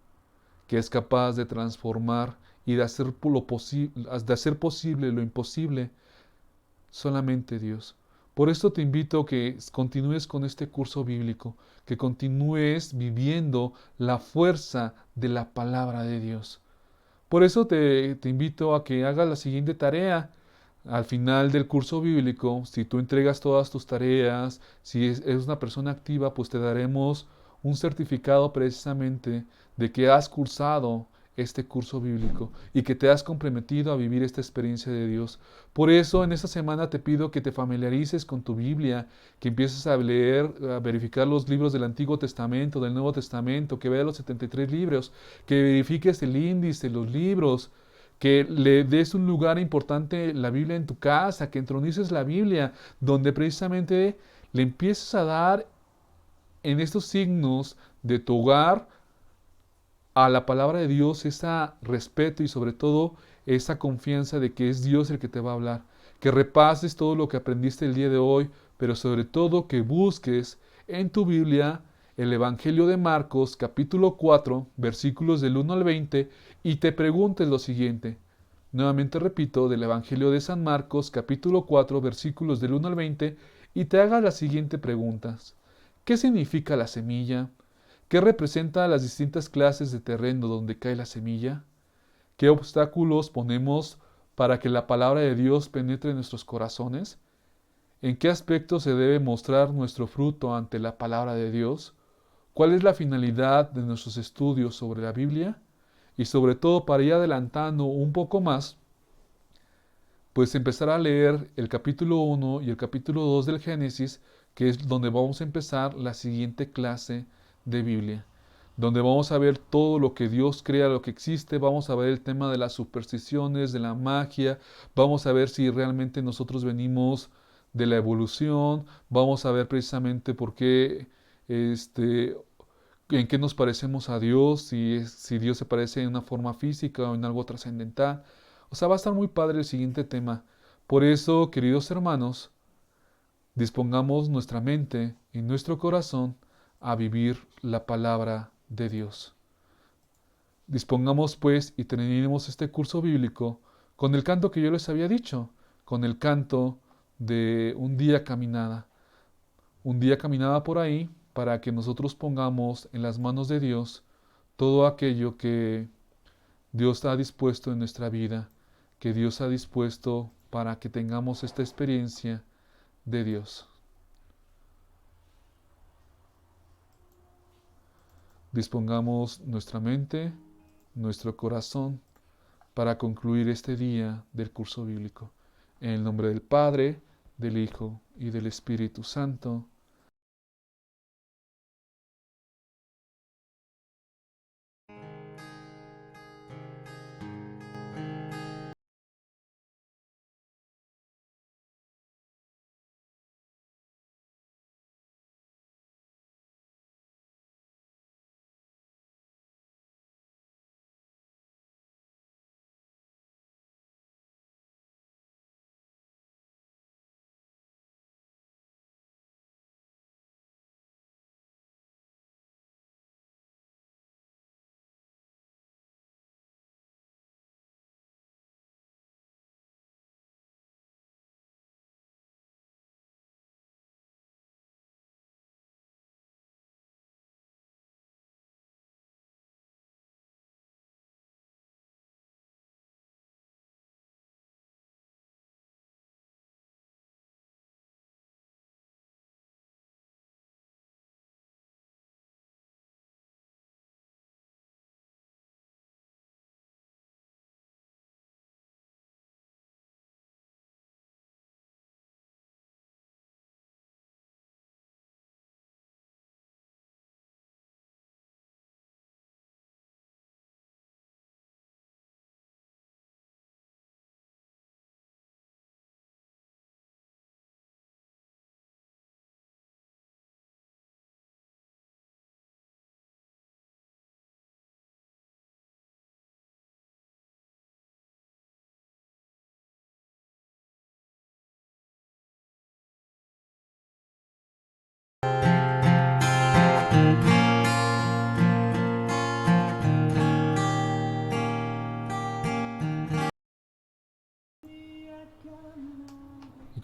que es capaz de transformar y de hacer, de hacer posible lo imposible, solamente Dios. Por esto te invito a que continúes con este curso bíblico, que continúes viviendo la fuerza de la palabra de Dios. Por eso te invito a que hagas la siguiente tarea. Al final del curso bíblico, si tú entregas todas tus tareas, si eres una persona activa, pues te daremos un certificado precisamente de que has cursado este curso bíblico y que te has comprometido a vivir esta experiencia de Dios. Por eso en esta semana te pido que te familiarices con tu Biblia, que empieces a leer, a verificar los libros del Antiguo Testamento, del Nuevo Testamento, que veas los 73 libros, que verifiques el índice, los libros, que le des un lugar importante la Biblia en tu casa, que entronices la Biblia, donde precisamente le empieces a dar en estos signos de tu hogar a la palabra de Dios ese respeto y sobre todo esa confianza de que es Dios el que te va a hablar. Que repases todo lo que aprendiste el día de hoy, pero sobre todo que busques en tu Biblia el Evangelio de Marcos, capítulo 4, versículos del 1 al 20, y te preguntes lo siguiente. Nuevamente repito, del Evangelio de San Marcos, capítulo 4, versículos del 1 al 20, y te hagas las siguientes preguntas. ¿Qué significa la semilla? ¿Qué representa las distintas clases de terreno donde cae la semilla? ¿Qué obstáculos ponemos para que la palabra de Dios penetre en nuestros corazones? ¿En qué aspecto se debe mostrar nuestro fruto ante la palabra de Dios? ¿Cuál es la finalidad de nuestros estudios sobre la Biblia? Y sobre todo, para ir adelantando un poco más, pues empezar a leer el capítulo 1 y el capítulo 2 del Génesis, que es donde vamos a empezar la siguiente clase de Biblia, donde vamos a ver todo lo que Dios crea, lo que existe, vamos a ver el tema de las supersticiones, de la magia, vamos a ver si realmente nosotros venimos de la evolución, vamos a ver precisamente por qué, en qué nos parecemos a Dios, si Dios se parece en una forma física o en algo trascendental. O sea, va a estar muy padre el siguiente tema. Por eso, queridos hermanos, dispongamos nuestra mente y nuestro corazón a vivir la palabra de Dios. Dispongamos pues y terminemos este curso bíblico con el canto que yo les había dicho, con el canto de un día caminada por ahí para que nosotros pongamos en las manos de Dios todo aquello que Dios ha dispuesto en nuestra vida, que Dios ha dispuesto para que tengamos esta experiencia de Dios. Dispongamos nuestra mente, nuestro corazón, para concluir este día del curso bíblico. En el nombre del Padre, del Hijo y del Espíritu Santo.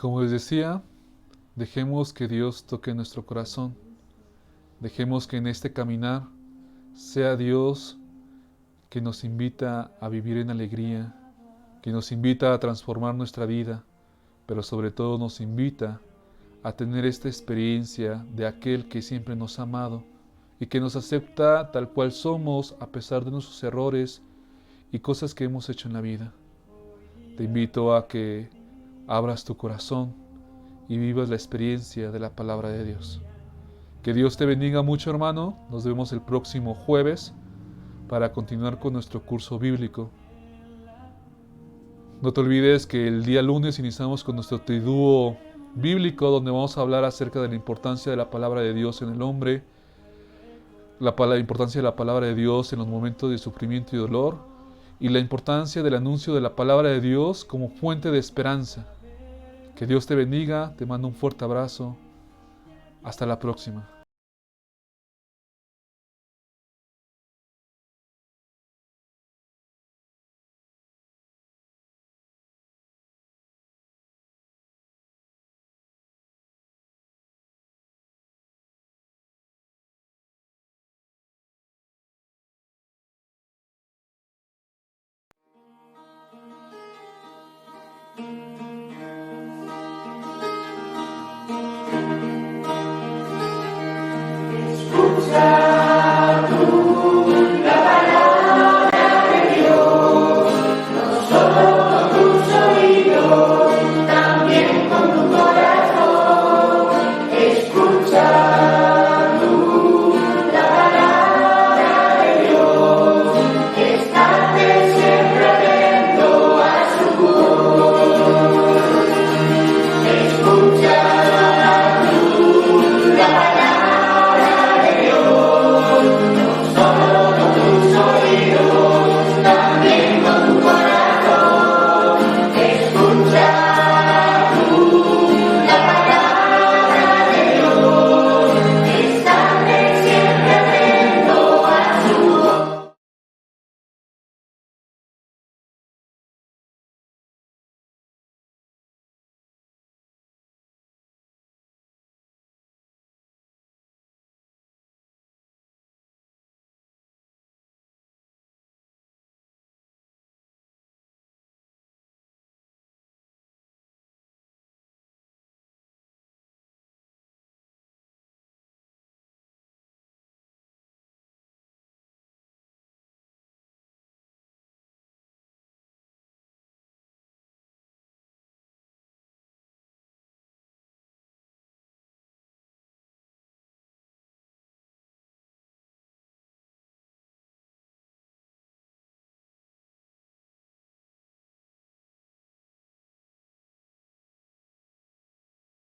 como les decía, dejemos que Dios toque nuestro corazón. Dejemos que en este caminar sea Dios que nos invita a vivir en alegría, que nos invita a transformar nuestra vida, pero sobre todo nos invita a tener esta experiencia de aquel que siempre nos ha amado y que nos acepta tal cual somos a pesar de nuestros errores y cosas que hemos hecho en la vida. Te invito a que abras tu corazón y vivas la experiencia de la palabra de Dios. Que Dios te bendiga mucho, hermano. Nos vemos el próximo jueves para continuar con nuestro curso bíblico. No te olvides que el día lunes iniciamos con nuestro triduo bíblico, donde vamos a hablar acerca de la importancia de la palabra de Dios en el hombre, la importancia de la palabra de Dios en los momentos de sufrimiento y dolor, y la importancia del anuncio de la palabra de Dios como fuente de esperanza. Que Dios te bendiga, te mando un fuerte abrazo. Hasta la próxima.